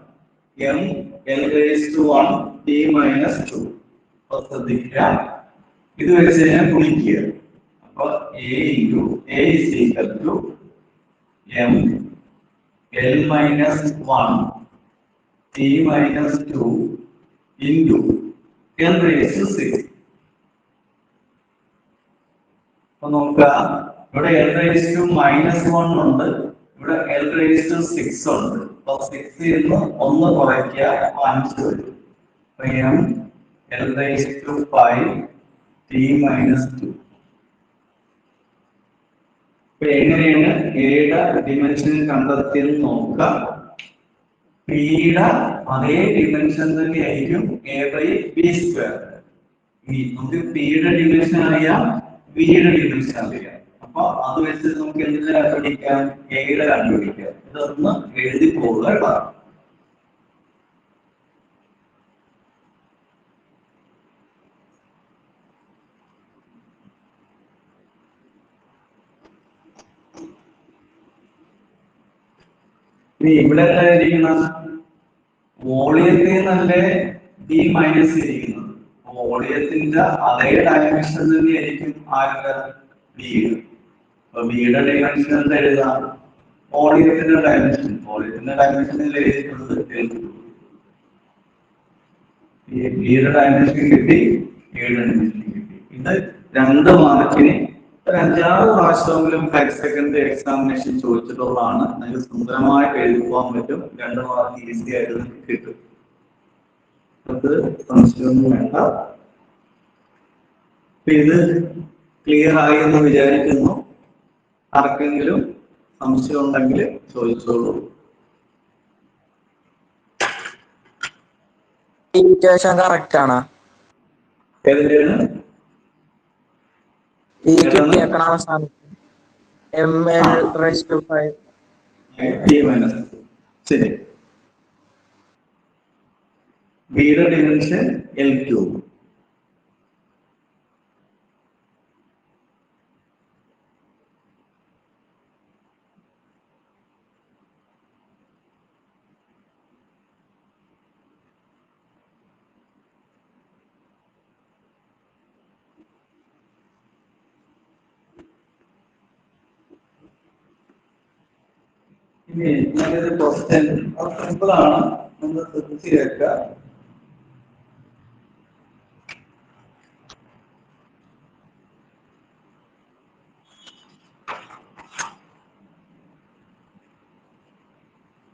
M L raised to 1 T minus 2. ഇത് വെച്ച് ഞാൻ ഗുണിക്കുക. അപ്പോൾ A into A is equal to M L minus 1 T minus 2 into L raised to 6. അപ്പോൾ നോക്കുക, ഇവിടെ L raised to -1 ഉണ്ട്, ഇവിടെ L raised to 6 ഉണ്ട്. അപ്പോൾ 6 നിന്ന് 1 കുറയ്ക്കുക, 5 വരും. അപ്പോൾ M L raised to 5 T minus 2. ഇപ്പൊ എങ്ങനെയാണ് എയുടെ ഡിമെൻഷൻ കണ്ടെത്തിയെന്ന് നോക്കുക. പിയുടെ അതേ ഡിമെൻഷൻ തന്നെയായിരിക്കും A by B സ്ക്വയർ. നമുക്ക് പിയുടെ ഡിമെൻഷൻ അറിയാം, ബിയുടെ ഡിമെൻഷൻ അറിയാം. അപ്പൊ അത് വെച്ച് നമുക്ക് എന്തിനെ കണ്ടുപിടിക്കാം? എയുടെ കണ്ടുപിടിക്കാം. ഇതൊന്ന് എഴുതി പോവുക കേട്ടോ. ഇനി ഇവിടെ എന്തായിരിക്കണം? വോളിയത്തിൽ നല്ലേ ഡി മൈനസ് ഇരിക്കുന്നത്. വോളിയത്തിന്റെ അതേ ഡയമെൻഷൻ തന്നെയായിരിക്കും ആരുടെ? ബിയുടെ. അപ്പൊ ബിയുടെ ഡയമെൻഷൻ എന്താ എഴുതാം? വോളിയത്തിന്റെ ഡയമെൻഷൻ. വോളിയത്തിന്റെ ഡയമെൻഷനിൽ എഴുതിയിട്ടുള്ളത് ബിയുടെ ഡയമെൻഷൻ കിട്ടി, എയുടെ ഡയമെൻഷൻ കിട്ടി. ഇത് 2 മാർക്കിന് ഒരു 5-6 പ്രാവശ്യമെങ്കിലും ഹയർ സെക്കൻഡറി എക്സാമിനേഷൻ ചോദിച്ചിട്ടുള്ളതാണ്. നിങ്ങൾക്ക് സുന്ദരമായിട്ട് എഴുതി പോകാൻ പറ്റും. 2 മാർക്ക് ഈസി ആയിട്ട് നിങ്ങൾക്ക് കിട്ടും. അത് സംശയമൊന്നും വേണ്ട. ഇത് ക്ലിയർ ആയി എന്ന് വിചാരിക്കുന്നു. ആർക്കെങ്കിലും സംശയം ഉണ്ടെങ്കിൽ ചോദിച്ചോളൂ. കറക്റ്റ് ആണ്. ഏതിന്റെയാണ്? ശരി. ബിയുടെ ഡിമെൻഷൻ L2. ഇനി നല്ലൊരു ക്വസ്റ്റ്യൻ, സിമ്പിൾ ആണ്, നമ്മൾ ശ്രദ്ധിച്ച് കേൾക്കുക.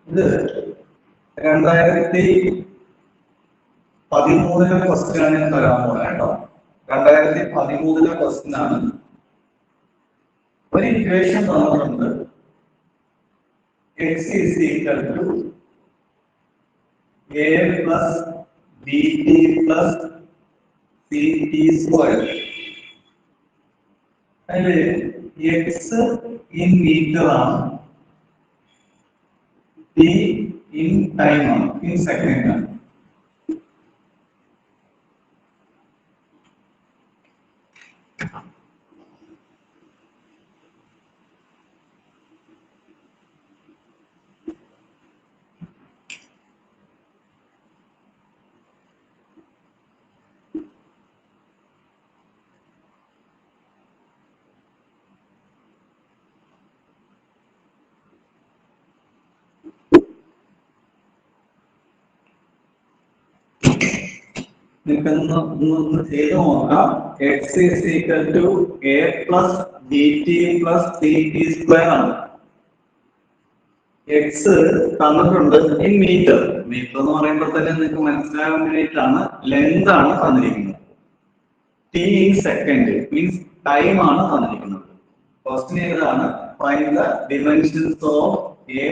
ഇത് 2013 ക്വസ്റ്റ്യൻ ആണ് ഞാൻ തരാൻ പോകുന്നത് കേട്ടോ. 2013 ക്വസ്റ്റ്യൻ ആണ്. ഒരു ഇക്വേഷൻ തന്നിട്ടുണ്ട്. X is equal to A plus BT plus CT square. And X in meter ആണ്, T in time ആണ്, in second ആണ്. നിങ്ങൾക്കൊന്ന് ചെയ്ത് നോക്കാം. X is equal to A plus BT plus CT square ആണ്. X തന്നിട്ടുണ്ട് in metre. Metre എന്ന് പറയുമ്പോൾ തന്നെ നിങ്ങൾക്ക് മനസ്സിലാകാൻ വേണ്ടിയിട്ടാണ്. ലെങ്ത് ആണ് തന്നിരിക്കുന്നത്. T in second means time ആണ് തന്നിരിക്കുന്നത്. ക്വസ്റ്റ്യൻ ഏതാണ്? Find the dimensions of A,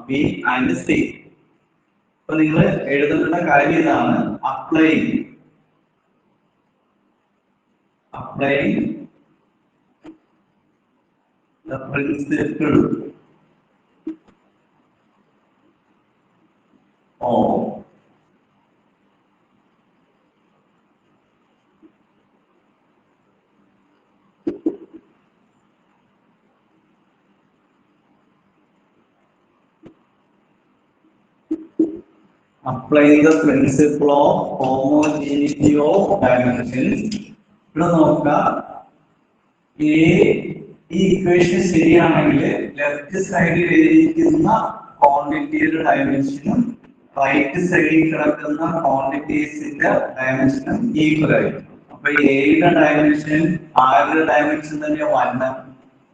B and C. അപ്പൊ നിങ്ങൾ എഴുതേണ്ട കാര്യം ഇതാണ്. Applying the principle of applying the principle of homogeneity of dimensions. ഇവിടെ നോക്കാം, ഈ ഇക്വേഷൻ ശരിയാണെങ്കിൽ ലെഫ്റ്റ് സൈഡിൽ എഴുതിയിരിക്കുന്ന ക്വാണ്ടിറ്റിയുടെ ഡയമെൻഷനും റൈറ്റ് സൈഡിൽ കിടക്കുന്ന ക്വാണ്ടിറ്റീസിന്റെ ഡയമെൻഷനും ഈക്വൽ ആയിരിക്കും. അപ്പൊ എയുടെ ഡയമെൻഷൻ ആരുടെ ഡയമെൻഷൻ തന്നെ വരണം,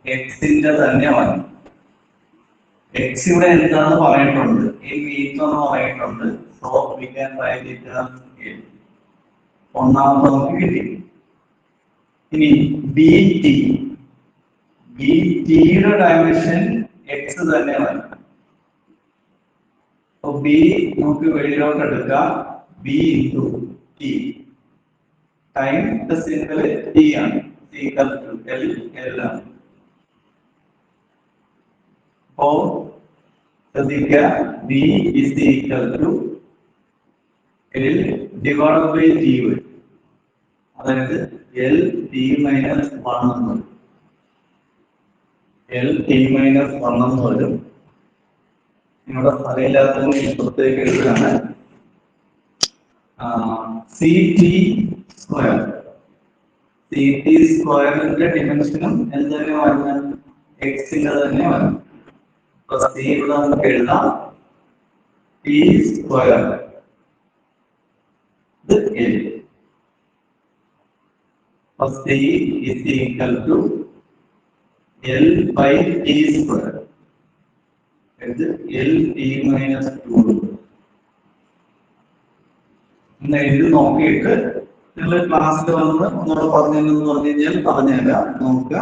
എക്സിന്റെ തന്നെ വരണം. എക്സ് ഇവിടെ എന്താന്ന് പറഞ്ഞിട്ടുണ്ട്, ഈ മീറ്റർ എന്ന് പറഞ്ഞിട്ടുണ്ട്. So we can write it as ഒന്നാമത് നമുക്ക് കിട്ടി. ഇനി ബി ടിയുടെ ഡയമെൻഷൻ എക്സ് തന്നെ വരണം. അപ്പൊ ബി നമുക്ക് വെളിയിലോട്ട് എടുക്കാം, B into T time simple T ആണ്, എൽ ആണ്. അപ്പോ ശ്രദ്ധിക്കുക, B is equal to L divide by T വരും. അതായത് എൽ ടി മൈനസ് 1 എന്ന് വരും. എൽ ടി മൈനസ് 1 എന്ന് വരും. നിങ്ങളുടെ സ്ഥലമില്ലാത്തതുകൊണ്ട് ഇപ്പുറത്തേക്ക് എഴുതുകയാണ്. C T square, C T സ്ക്വയറിന്റെ ഡിമെൻഷനും എന്താണ് വരുന്നത്, എക്സിന്റെ തന്നെ വരും. സി ഇവിടെ നമുക്ക് എഴുതാം T square L. C is equal to L by T square. L T minus 2. ഇത് നോക്കിയിട്ട് നിങ്ങൾ ക്ലാസ്സിൽ വന്ന് ഒന്നോട് പറഞ്ഞു പറഞ്ഞുതരാം, നോക്കുക.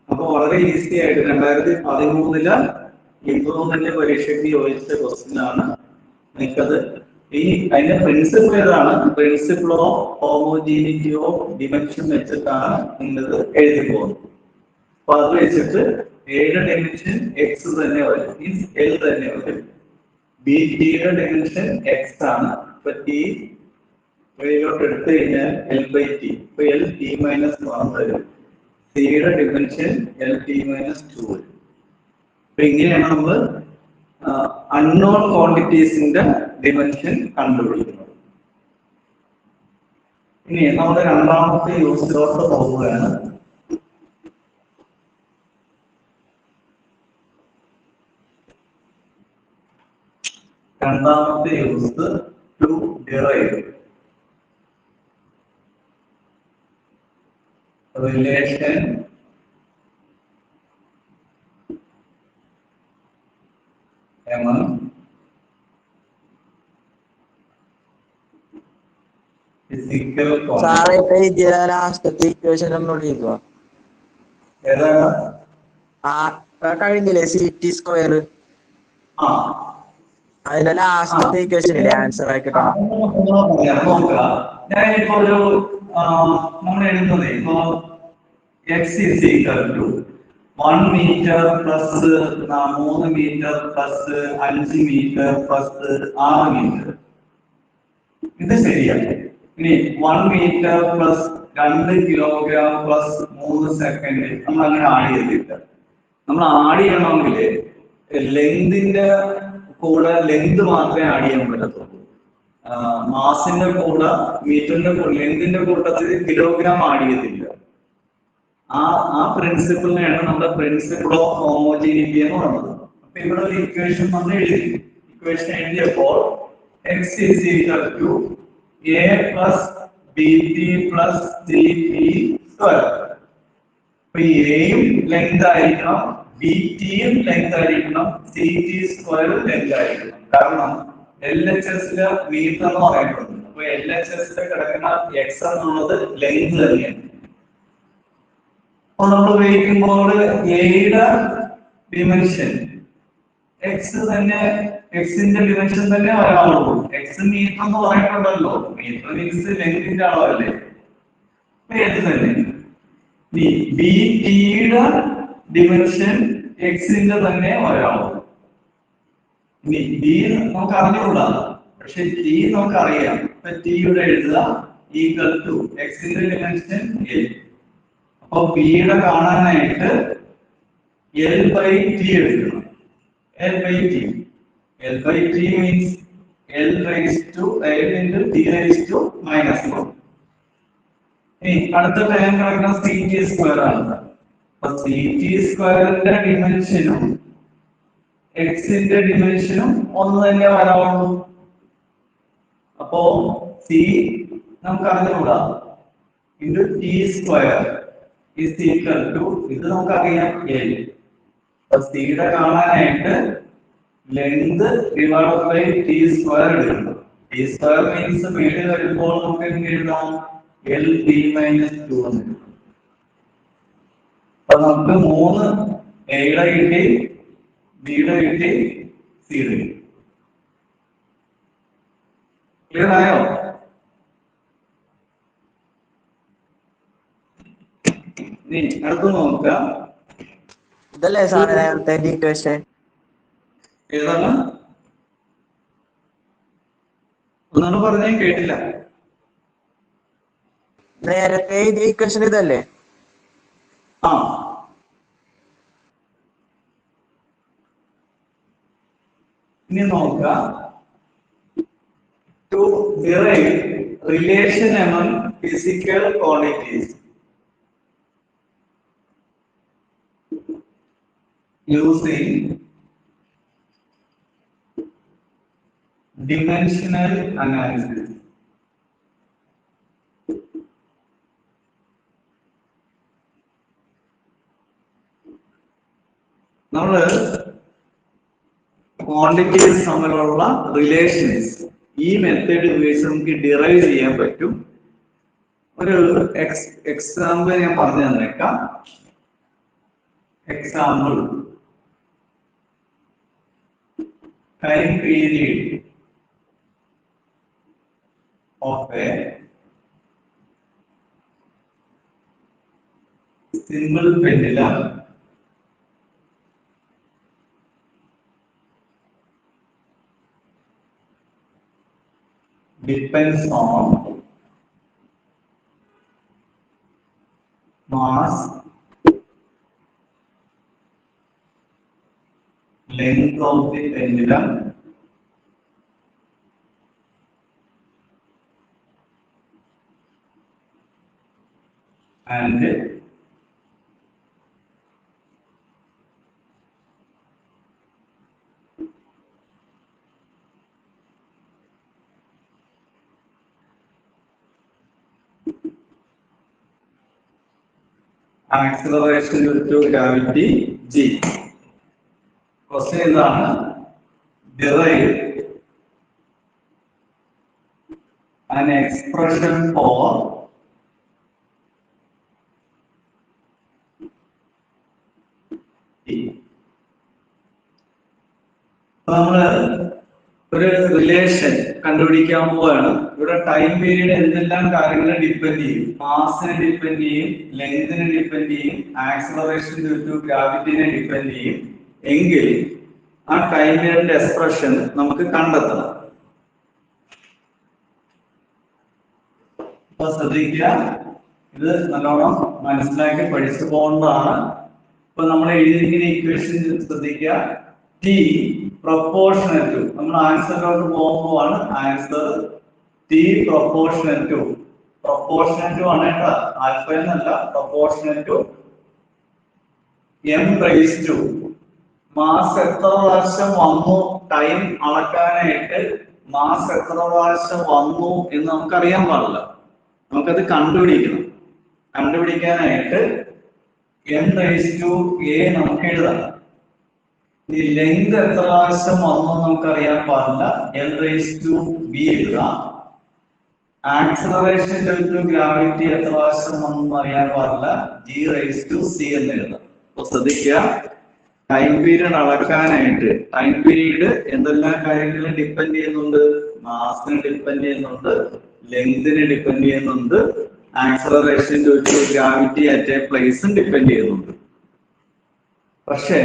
അപ്പൊ വളരെ ഈസി ആയിട്ട് 2013 ഇംപ്രൂവ്മെന്റ് പരീക്ഷയ്ക്ക് യോജിച്ച ക്വസ്റ്റ്യൻ ആണ്. നിങ്ങൾക്കത് ഈ അതിന്റെ പ്രിൻസിപ്പിൾ ഏതാണ്, principle of homogeneity of dimension വെച്ചിട്ടാണ് നിങ്ങളിത് എഴുതി പോകുന്നത്. അപ്പൊ അത് വെച്ചിട്ട് എയുടെ ഡയമെൻഷൻ എക്സ് തന്നെ വരും, മീൻസ് എൽ തന്നെ വരും. ബി ടിയുടെ ഡയമെൻഷൻ എക്സ് ആണ്. ഇപ്പൊ ടി വെളിയിലോട്ട് എടുത്തു കഴിഞ്ഞാൽ എൽ ബൈ ടി, ഇപ്പൊ എൽ ടി മൈനസ് 1 വരും. സിയുടെ ഡിമെൻഷൻ എൽ ടി മൈനസ് 2 വരും. അപ്പൊ ഇങ്ങനെയാണ് നമ്മൾ അൺനോൺ ക്വാണ്ടിറ്റീസിന്റെ ഡിമെൻഷൻ കണ്ടുപിടിക്കുന്നത്. ഇനി നമ്മുടെ രണ്ടാമത്തെ യൂസിലോട്ട് പോവുകയാണ്. രണ്ടാമത്തെ use to derive relation among physical quantities. സാറേ ഇപ്പൊ ഇതിലെ ലാസ്റ്റത്തെ ഇക്വേഷൻ ഒന്നുകൂടി എഴുതുക. ഏതാണ്? കഴിഞ്ഞില്ലേ സി ടി സ്ക്വയർ, അതിന്റെ ലാസ്റ്റത്തെ ഇക്വേഷൻ ആൻസർ ആയി കിട്ടണം. ഞാനിപ്പോ ഒരു നമ്മൾ എഴുതുന്നത് ഇപ്പോ X is equal to 1 metre plus 3 metre plus 5 metre plus 6 metre. ഇത് ശരിയാണ്. ഇനി 1 metre plus 2 kilogram plus 3 second നമ്മൾ അങ്ങനെ ആഡ് ചെയ്തില്ല. നമ്മൾ ആഡ് ചെയ്യണമെങ്കിൽ ലെങ്തിന്റെ കൂടെ ലെങ്ത് മാത്രമേ ആഡ് ചെയ്യാൻ പറ്റത്തുള്ളൂ. മാസിന്റെ കൂടെ മീറ്ററിന്റെ കൂടെ ലെങ്തിന്റെ കൂട്ടത്തിൽ കിലോഗ്രാം ആഡ് ചെയ്തില്ല. ആ പ്രിൻസിപ്പിളിനെയാണ് നമ്മുടെ പ്രിൻസിപ്പിൾ ഓഫ് ഹോമോജീനിറ്റി എന്ന് പറയുന്നത്. അപ്പൊ ഇവിടെ ഒരു ഇക്വേഷൻ നമ്മൾ എഴുതി. ഇക്വേഷൻ എഴുതിയപ്പോൾ x is equal to a plus bt plus 3p square. അപ്പൊ എയും ലെങ്ത് ആയിരിക്കണം, ബിടിയും ലെങ്ത് ആയിരിക്കണം, ct സ്ക്വയറും ലെങ്ത് ആയിരിക്കണം. കാരണം LHSലെ മീറ്റർ എന്ന് പറയുന്നുണ്ട്. അപ്പൊ LHSലെ കിടക്കുന്ന x എന്നുള്ളത് ലെങ്ത് തന്നെയാണ്. അപ്പൊ നമ്മൾ ഉപയോഗിക്കുമ്പോൾ എയുടെ ഡിമെൻഷൻ എക്സ് തന്നെ, എക്സിന്റെ ഡിമെൻഷൻ തന്നെ വരാവുള്ളൂ. എക്സ് മീറ്റർ എന്ന് പറയുന്നുണ്ടല്ലോ, മീറ്റർ മീൻസ് ലെങ്തിന്റെ അളവല്ലേ, ഏത് തന്നെ. ബി ടിയുടെ ഡിമെൻഷൻ എക്സിന്റെ തന്നെ വരാവുള്ളൂ. ഇനി ബി നമുക്ക് അറിഞ്ഞുകൂടാ, പക്ഷെ ടി നമുക്ക് അറിയാം. ടിയുടെ എഴുതുക ഈക്വൽ ടു എക്സിന്റെ ഡിമെൻഷൻ എൽ. അപ്പൊ ബിയുടെ കാണാനായിട്ട് എൽ ബൈ ടി എടുക്കണം. L by T, L by T means L raised to L into T raised to minus 1. ഇനി അടുത്ത ടേം കിടക്കുന്ന സി ടി സ്ക്വയർ ആണ്. അപ്പൊ സി ടി സ്ക്വയറിന്റെ ഡിമെൻഷനും എക്സിന്റെ ഡിമെൻഷനും ഒന്ന് തന്നെ വരാവുള്ളൂ. അപ്പോ സി നമുക്ക് അറിഞ്ഞുകൂടാ into T square is equal to ഇത് നമുക്കറിയാം എൽ. അപ്പൊ സിയുടെ കാണാനായിട്ട് length divide by T square എടുക്കണം. ടി സ്ക്വയർ മീൻസ് വീട് വരുമ്പോൾ നമുക്ക് എങ്ങനെ എഴുതാം? എൽ ടി മൈനസ് 2 എന്ന് എഴുതാം. അപ്പൊ നമുക്ക് 3 എയുടെ കിട്ടി, ബിയുടെ കിട്ടി, സിയുടെ കിട്ടി. ക്ലിയർ ആയോ? ഇനി അടുത്ത് നോക്കാം. ഇതല്ലേ സാറേ നേരത്തെ ഇക്വേഷൻ? ഏതാണ്? ഒന്നാണ് പറഞ്ഞേ, കേട്ടില്ല. നേരത്തെ ഇക്വേഷൻ ഇതല്ലേ? ആ ഇനി നോക്കാം. To derive relation among physical quantities using dimensional analysis. നമ്മള് ക്വാണ്ടിറ്റീസ് തമ്മിലുള്ള റിലേഷൻസ് ഈ മെത്തേഡ് ഉപയോഗിച്ച് നമുക്ക് ഡിറൈവ് ചെയ്യാൻ പറ്റും. ഒരു എക്സാമ്പിൾ ഞാൻ പറഞ്ഞു തന്നേക്കാം. Example time period of A simple pendulum depends on mass, length of the pendulum, and acceleration due to gravity g. Question എന്താണ്? Derive an expression for t. നമ്മള് ഒരു റിലേഷൻ കണ്ടുപിടിക്കാൻ പോവാണ്. ഇവിടെ ടൈം പീരീഡ് എന്തെല്ലാം കാര്യങ്ങളെ ഡിപ്പെൻഡ് ചെയ്യും? മാസിനെ ഡിപ്പെൻഡ് ചെയ്യും, ലെങ്തിനെ ഡിപ്പെൻഡ് ചെയ്യും, ആക്സിലറേഷൻ ഡ്യൂ ടു ഗ്രാവിറ്റിനെ ഡിപ്പെൻഡ് ചെയ്യും. എങ്കിൽ ആ ടൈം പീരീഡിന്റെ എക്സ്പ്രഷൻ നമുക്ക് കണ്ടെത്തണം. അപ്പൊ ശ്രദ്ധിക്കുക, ഇത് നല്ലോണം മനസ്സിലാക്കി പഠിച്ചു പോകേണ്ടതാണ്. ഇപ്പൊ നമ്മൾ എഴുതിയിരിക്കുന്ന ഇക്വേഷൻ ശ്രദ്ധിക്കുക. ടി പ്രൊപ്പോർഷണൽ ടു, നമ്മൾ ആൻസറിലോട്ട് പോകുമ്പോഴാണ് ആൻസർ ടി പ്രൊപ്പോർഷണൽ ടു ആണ് കേട്ടോ, ആൽഫ എന്നല്ല, proportional to M raise to. Mass എത്ര പ്രാവശ്യം വന്നു, ടൈം അളക്കാനായിട്ട് മാസ് എത്ര പ്രാവശ്യം വന്നു എന്ന് നമുക്കറിയാൻ പാടില്ല. നമുക്കത് കണ്ടുപിടിക്കണം. കണ്ടുപിടിക്കാനായിട്ട് എം റൈസ് ടു എ നമുക്ക് എഴുതാം. ഈ ലെങ്ത് എത്ര പ്രാവശ്യം വന്നു നമുക്കറിയാൻ പാടില്ല, എൽ റൈസ് ടു ബി എഴുതാം. ആക്സിലറേഷൻ ഡ്യൂ ടു ഗ്രാവിറ്റി എത്ര പ്രാവശ്യം വന്നു അറിയാൻ പാടില്ല, ജി റൈസ് ടു സി എന്ന് എഴുതാം. അപ്പൊ ശ്രദ്ധിക്കുക, ടൈം പീരീഡ് അളക്കാനായിട്ട് ടൈം പീരീഡ് എന്തെല്ലാം കാര്യങ്ങളെ ഡിപ്പെൻഡ് ചെയ്യുന്നുണ്ട്? മാസിനെ ഡിപ്പെൻഡ് ചെയ്യുന്നുണ്ട്, ലെങ്തിനെ ഡിപ്പെൻഡ് ചെയ്യുന്നുണ്ട്, acceleration due to gravity at a പ്ലേസും ഡിപ്പെൻഡ് ചെയ്യുന്നുണ്ട്. പക്ഷേ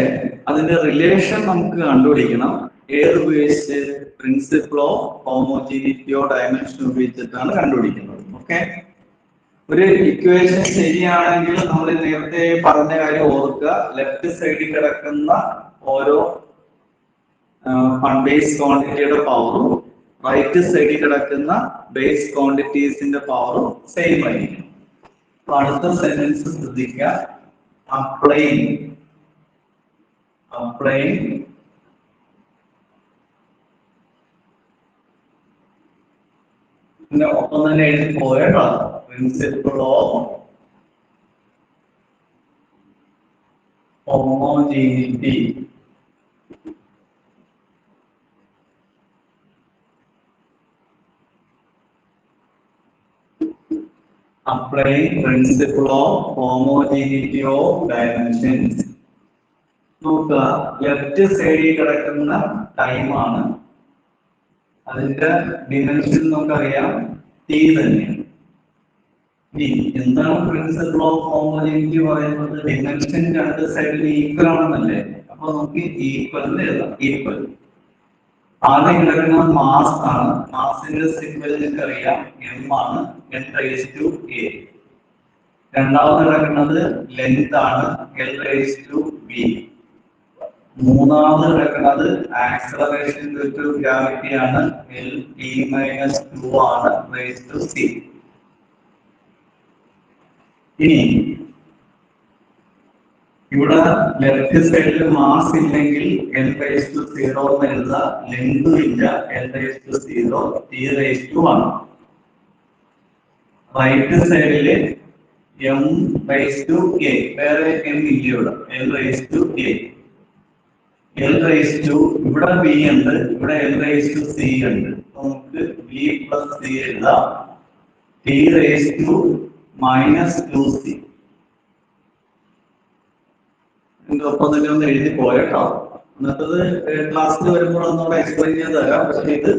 അതിന്റെ റിലേഷൻ നമുക്ക് കണ്ടുപിടിക്കണം. ഏത് ഉപയോഗിച്ച്? പ്രിൻസിപ്പിൾ ഓഫ് ഹോമോജീനിറ്റിയോ ഡയമെൻഷൻ ഉപയോഗിച്ചിട്ടാണ് കണ്ടുപിടിക്കുന്നത്. ഓക്കെ, ഒരു ഇക്വേഷൻ ശരിയാണെങ്കിൽ നമ്മൾ നേരത്തെ പറഞ്ഞ കാര്യം ഓർക്കുക. ലെഫ്റ്റ് സൈഡിൽ കിടക്കുന്ന ഓരോ ബേസ് ക്വാണ്ടിറ്റിയുടെ പവറും റൈറ്റ് സൈഡിൽ കിടക്കുന്ന ബേസ് ക്വാണ്ടിറ്റീസിന്റെ പവറും സെയിം ആയിരിക്കും. അപ്പൊ അടുത്ത സെന്റൻസ് ശ്രദ്ധിക്കുക. അപ്ലൈങ് പിന്നെ ഒപ്പം തന്നെ എഴുതി പോയട്ടോ principle of homogeneity. Applying principle of homogeneity of dimensions. നോക്കുക, ലെഫ്റ്റ് സൈഡിൽ കിടക്കുന്ന ടൈമാണ്, അതിന്റെ ഡിമെൻഷൻ നമുക്കറിയാം ടി തന്നെയാണ്. ഇനി എന്താണ് പ്രിൻസിപ്പിൾ ഓഫ് ഹോമോജീനിറ്റി പറയുന്നത്? ഡിമെൻഷൻ രണ്ട് സൈഡിൽ ഈക്വൽ ആണെന്നല്ലേ. അപ്പൊ നമുക്ക് ഈക്വൽ എഴുതാം. ഈക്വൽ ആദ്യം കിടക്കുന്ന മാസ് ആണ്. മാസിന്റെ സിംബൽ നിങ്ങൾക്കറിയാം എം ആണ്, n⁻A. രണ്ടാമത് കിടക്കുന്നത് ലെങ്ത് ആണ്, L⁻V. മൂന്നാമത് കിടക്കുന്നത് ആക്സലറേഷൻ ഡ്യൂ ടു ഗ്രാവിറ്റി ആണ്, L⁻2 ആണ്, c. ഇനി ഇവിടെ ലെഫ്റ്റ് സൈഡിൽ മാസ് ഇല്ലെങ്കിൽ L⁻0 എന്ന് എഴുതാം, ലെങ്തും ഇല്ല, L⁻0, T⁻1. റൈറ്റ് സൈഡില് m⁻k, വേറെ m ഇല്ല ഇവിടെ, L⁻k. L⁻2 ഇവിടെ b ഉണ്ട്, ഇവിടെ L⁻c ഉണ്ട്. നമുക്ക് b + c എഴുതാം, T⁻2c. ഒപ്പം തന്നെ ഒന്ന് എഴുതി പോയട്ടോ. എന്നിട്ടത് ക്ലാസ്സിൽ വരുമ്പോൾ ഒന്നുകൂടെ എക്സ്പ്ലെയിൻ ചെയ്ത് തരാം. പക്ഷെ ഇത്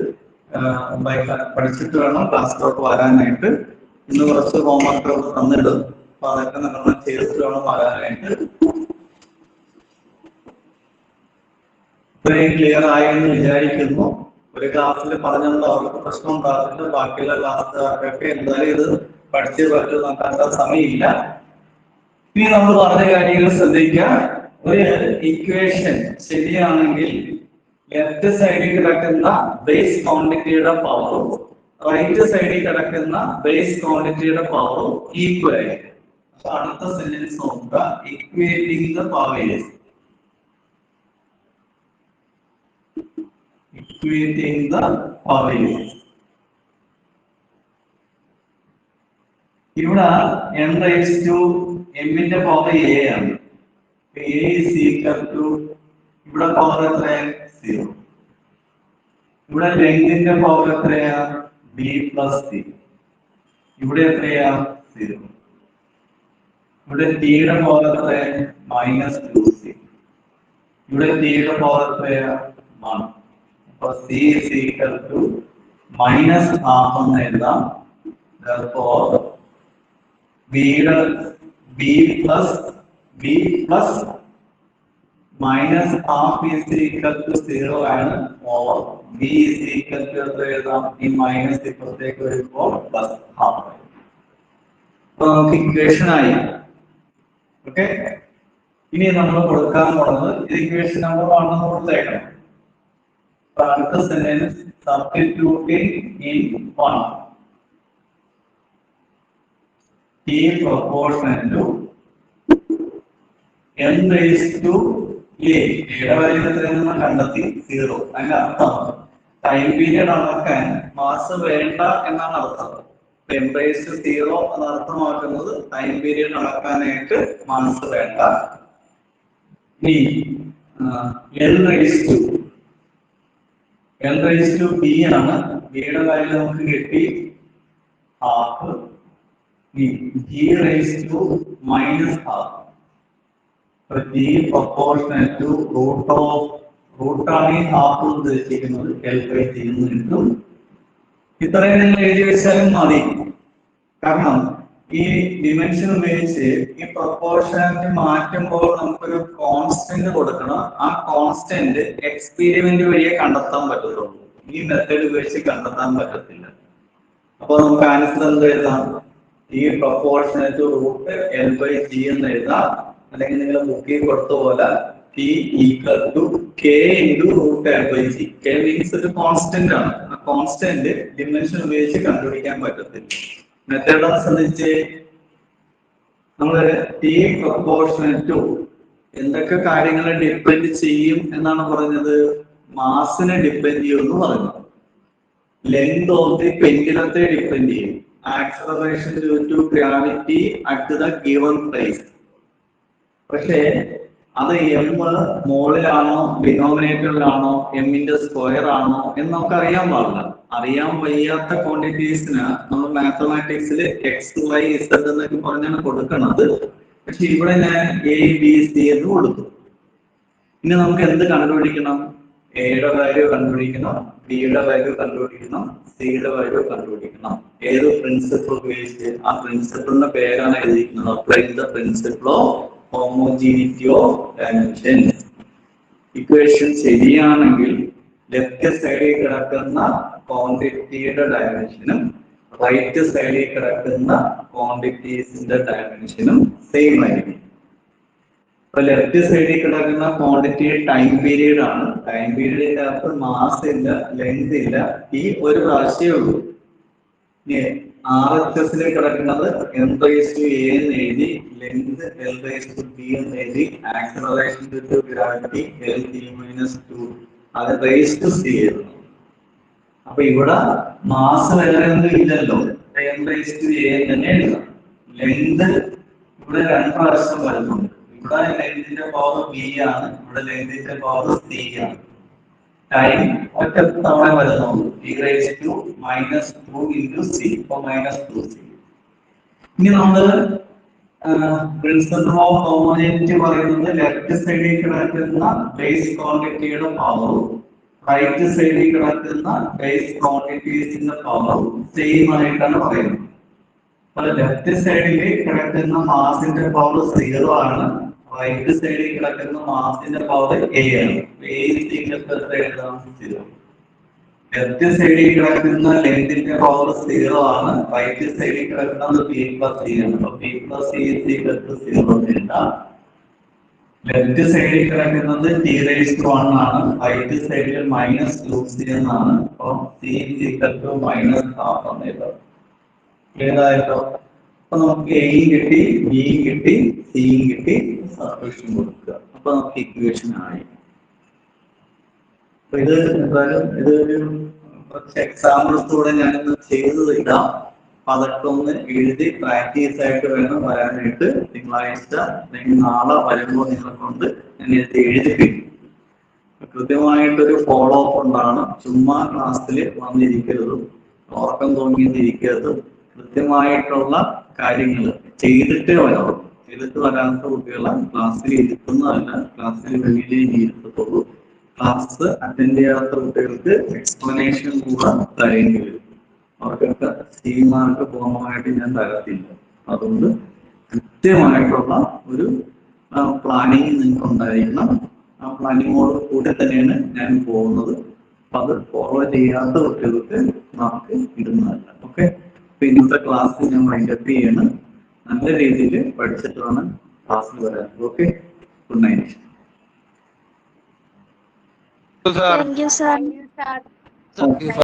പഠിച്ചിട്ട് വേണം ക്ലാസ്സിലോട്ട് വരാനായിട്ട്. ഇന്ന് കുറച്ച് ഹോംവർക്ക് തന്നിടും, അപ്പൊ അതൊക്കെ നമ്മൾ ചെയ്തിട്ട് വേണം വരാനായിട്ട്. ഇത്രയും ക്ലിയർ ആയെന്ന് വിചാരിക്കുന്നു. ഒരു ക്ലാസ്സിൽ പറഞ്ഞുകൊണ്ട് അവർക്ക് പ്രശ്നം ഉണ്ടാകുന്നുണ്ട്. ബാക്കിയുള്ള ക്ലാസ്സുകാർക്കൊക്കെ എന്തായാലും ഇത് പഠിച്ചേ പറ്റും, നോക്കാത്ത സമയമില്ല. ഇനി നമ്മൾ പറഞ്ഞ കാര്യങ്ങൾ ശ്രദ്ധിക്കുക. ഒരു ഇക്വേഷൻ ശരിയാണെങ്കിൽ ലെഫ്റ്റ് സൈഡിൽ കിടക്കുന്ന ബേസ് ക്വാണ്ടിറ്റിയുടെ പവറും റൈറ്റ് സൈഡിൽ കിടക്കുന്ന ബേസ് ക്വാണ്ടിറ്റിയുടെ പവറും ഈക്വൽ ആയിരിക്കും. അപ്പൊ അടുത്ത സെന്റൻസ് നോക്കുക. Equating the powers. Equating the powers. ഇവിടെ n⁻m പവർ a ആണ്. A is equal to, ഇവിടെ പവർ എത്രയാണ്? 0. ഇവിടെ ലെങ്തിന്റെ പവർ എത്രയാ? b + c. ഇവിടെ എത്രയാ? 0. ഇവിടെ t യുടെ പവർ എത്രയാണ്? -2c. ഇവിടെ t യുടെ പവർ എത്രയാ? 1. അപ്പൊ c is equal to -½ എന്ന് എഴുതാം. Therefore b plus -½ is equal to 0 ആണ്. or b is equal to ഈ മൈനസ് ഇപ്പുറത്തേക്ക് വരുമ്പോൾ +½ അപ്പൊ നമുക്ക് ഇക്വേഷൻ ആയി. ഓക്കെ, ഇനി നമ്മൾ കൊടുക്കാൻ പോകുന്നത് ഇക്വേഷൻ നമ്പർ 1 കൊടുത്തേക്കണം. അടുത്ത sentence substituting in 1 T proportional to n⁻A. ഇവിടെ വരുന്ന കണ്ടെത്തി 0. അതിന്റെ അർത്ഥം ടൈം പീരിയഡ് അളക്കാൻ മാസ് വേണ്ട എന്നാണ് അർത്ഥം. n⁻0 എന്ന് അർത്ഥമാക്കുന്നത് ടൈം പീരിയഡ് അളക്കാനായിട്ട് മാസ് വേണ്ട. ഇനി L⁻B ആണ്. ബിയുടെ കാര്യം നമുക്ക് കിട്ടി ½ G⁻−½ T proportional to റൂട്ടാണ് ½ ഉദ്ദേശിക്കുന്നത്, L/T എന്ന് കിട്ടും. ഇത്രയും നിങ്ങൾ എഴുതി വെച്ചാലും മതി. കാരണം ഈ ഡിമെൻഷൻ ഉപയോഗിച്ച് ഈ പ്രൊപ്പോർഷനാലിറ്റി മാറ്റുമ്പോൾ നമുക്കൊരു കോൺസ്റ്റന്റ് കൊടുക്കണം. ആ കോൺസ്റ്റന്റ് എക്സ്പെരിമെന്റ് വഴിയെ കണ്ടെത്താൻ പറ്റത്തുള്ളൂ. ഈ മെത്തേഡ് ഉപയോഗിച്ച് കണ്ടെത്താൻ പറ്റത്തില്ല. അപ്പൊ നമുക്ക് ആൻസർ എന്ത് എഴുതാം? ഈ പ്രൊപ്പോർഷണൽ ടു √L/T എന്ന് എഴുതാം. അല്ലെങ്കിൽ നിങ്ങൾ ബുക്കിൽ കൊടുത്ത പോലെ T = K × √L/T. K means ഒരു കോൺസ്റ്റന്റ് ആണ്. കോൺസ്റ്റന്റ് ഡിമെൻഷൻ ഉപയോഗിച്ച് കണ്ടുപിടിക്കാൻ പറ്റത്തില്ല. മെത്തേഡ് സംബന്ധിച്ച് നമ്മൾ ടി പ്രൊപ്പോർഷണൽ ടു എന്തൊക്കെ കാര്യങ്ങളെ ഡിപ്പെൻഡ് ചെയ്യും എന്നാണ് പറഞ്ഞത്? മാസിനെ ഡിപ്പെൻഡ് ചെയ്യുമെന്ന് പറഞ്ഞു. ലെങ്ത് ഓഫ് ദി പെൻഡുലത്തെ ഡിപ്പെൻഡ് ചെയ്യും. Acceleration due to gravity at the given place. പക്ഷേ അത് എം മോളിലാണോ ഡിനോമിനേറ്ററിലാണോ എമ്മിന്റെ സ്ക്വയർ ആണോ എന്ന് നമുക്ക് അറിയാൻ പാടില്ല. അറിയാൻ വയ്യാത്ത ക്വാണ്ടിറ്റീസിന് നമ്മൾ മാത്തമാറ്റിക്സിൽ എക്സ് വൈ ഇസഡ് എന്നൊക്കെ പറഞ്ഞാണ് കൊടുക്കുന്നത്. പക്ഷെ ഇവിടെ ഞാൻ എ ബി സി എന്ന് കൊടുത്തു. ഇനി നമുക്ക് എന്ത് കണ്ടുപിടിക്കണം? എയുടെ വാല്യൂ കണ്ടുപിടിക്കണം, ബിയുടെ വാല്യൂ കണ്ടുപിടിക്കണം, സിയുടെ വാല്യൂ കണ്ടുപിടിക്കണം. ഏത് പ്രിൻസിപ്പിൾ ഉപയോഗിച്ച്? ആ പ്രിൻസിപ്പിളിന്റെ പേരാണ് എഴുതിയിരിക്കുന്നത്. Applying the principle of homogeneity of dimension. Equation ശരിയാണെങ്കിൽ ലെഫ്റ്റ് സൈഡിൽ കിടക്കുന്ന ക്വാണ്ടിറ്റിയുടെ ഡയമെൻഷനും റൈറ്റ് സൈഡിൽ കിടക്കുന്ന ക്വാണ്ടിറ്റീസിന്റെ ഡയമെൻഷനും സെയിം ആയിരിക്കും. അപ്പൊ ലെഫ്റ്റ് സൈഡിൽ കിടക്കുന്ന ക്വാണ്ടിറ്റി ടൈം പീരീഡ് ആണ്. ടൈം പീരീഡിന്റെ അകത്ത് മാസ് ഇല്ല, ലെങ്ത് ഇല്ല, ഈ ഒരു പ്രാവശ്യമേ ഉള്ളൂ. RHS കിടക്കുന്നത് m raised to a എന്ന് എഴുതി, length l raised to b എന്ന് എഴുതി, acceleration due to gravity L(t-2) അത് raised to c ആയിരുന്നു. അപ്പൊ ഇവിടെ മാസ് വേറെ ഒന്നും ഇല്ലല്ലോ, m raised to a തന്നെ എഴുതാം. ലെങ്ത് ഇവിടെ 2 പ്രാവശ്യം വരുന്നുണ്ട്. ഇവിടെ ലെങ്തിന്റെ പവർ b ആണ്, ഇവിടെ ലെങ്തിന്റെ പവർ c ആണ്. ടൈം ഒറ്റ തവണ വരുന്നുള്ളൂ, e⁻² into c, അപ്പോൾ -2c. ഇനി നമ്മൾ പ്രിൻസിപ്പിൾ ഓഫ് ഹോമോജെനിറ്റി പറയുന്നത് ലെഫ്റ്റ് സൈഡിൽ കിടക്കുന്ന ബേസ് ക്വാണ്ടിറ്റിയുടെ പവറും റൈറ്റ് സൈഡിൽ കിടക്കുന്ന ബേസ് ക്വാണ്ടിറ്റീസിന്റെ പവറും സെയിം ആയിട്ടാണ് പറയുന്നത്. അപ്പോൾ ലെഫ്റ്റ് സൈഡിൽ കിടക്കുന്ന മാസിന്റെ പവർ 0 ആണ്, റൈറ്റ് സൈഡിൽ കിടക്കുന്ന മാസിന്റെ പവർ a ആണ്. ലെഫ്റ്റ് സൈഡിൽ കിടക്കുന്ന ലെങ്തിന്റെ പവർ 0 ആണ്, റൈറ്റ് സൈഡിൽ കിടക്കുന്നത് b+c ആണ്. അപ്പൊ b+c 0 ലെഫ്റ്റ് സൈഡിൽ കിടക്കുന്നത് t⁻1 ആണ്, റൈറ്റ് സൈഡിൽ -2c എന്നാണ്. അപ്പൊ c -12 ഏതായിട്ടോ? അപ്പൊ നമുക്ക് എയും കിട്ടി, ബിയും കിട്ടി, സിയും കിട്ടി, സബ്സ്റ്റിറ്റ്യൂഷൻ കൊടുക്കുക. അപ്പൊ നമുക്ക് ഇക്വേഷൻ ആയി. അപ്പൊ ഇത് എന്തായാലും ഇതൊരു കുറച്ച് എക്സാമ്പിൾസൂടെ ഞാനൊന്ന് ചെയ്ത് ഇടാം. അപ്പൊ അതൊക്കെ ഒന്ന് എഴുതി പ്രാക്ടീസ് ആയിട്ട് വേണം വരാനായിട്ട്. തിങ്കളാഴ്ച അല്ലെങ്കിൽ നാളെ വരുമ്പോൾ നിങ്ങളെ കൊണ്ട് ഞാൻ ഇത് എഴുതിപ്പിക്കും. കൃത്യമായിട്ടൊരു ഫോളോ അപ്പ് ഉണ്ടാകണം. ചുമ്മാ ക്ലാസ്സിൽ വന്നിരിക്കരുതും ഉറക്കം തോന്നിയിരിക്കരുതും. കൃത്യമായിട്ടുള്ള കാര്യങ്ങൾ ചെയ്തിട്ടേ വരാറുള്ളൂ. ചെയ്തിട്ട് വരാത്ത കുട്ടികളെ ക്ലാസ്സിൽ ഇരുത്തുന്നതല്ല, ക്ലാസ്സിൽ വെളിയിലേ ഇരുത്തത്തുള്ളൂ. ക്ലാസ് അറ്റൻഡ് ചെയ്യാത്ത കുട്ടികൾക്ക് എക്സ്പ്ലനേഷൻ കൂടെ തരേണ്ടി വരും. അവർക്കൊക്കെ സീമാർക്ക് പൂർണ്ണമായിട്ട് ഞാൻ തരത്തില്ല. അതുകൊണ്ട് കൃത്യമായിട്ടുള്ള ഒരു പ്ലാനിങ് നിങ്ങൾക്ക് ഉണ്ടായിരിക്കണം. ആ പ്ലാനിങ്ങോട് കൂടെ തന്നെയാണ് ഞാൻ പോകുന്നത്. അപ്പൊ അത് ഫോളോ ചെയ്യാത്ത കുട്ടികൾക്ക് മാർക്ക് ഇടുന്നതല്ല. ഓക്കെ, അപ്പൊ ഇന്നത്തെ ക്ലാസ് ഞാൻ വൈൻഡപ്പ് ചെയ്യാണ്. നല്ല രീതിയിൽ പഠിച്ചിട്ട് വേണം ക്ലാസ്സിൽ വരാൻ. Okay, good night. Thank you, sir.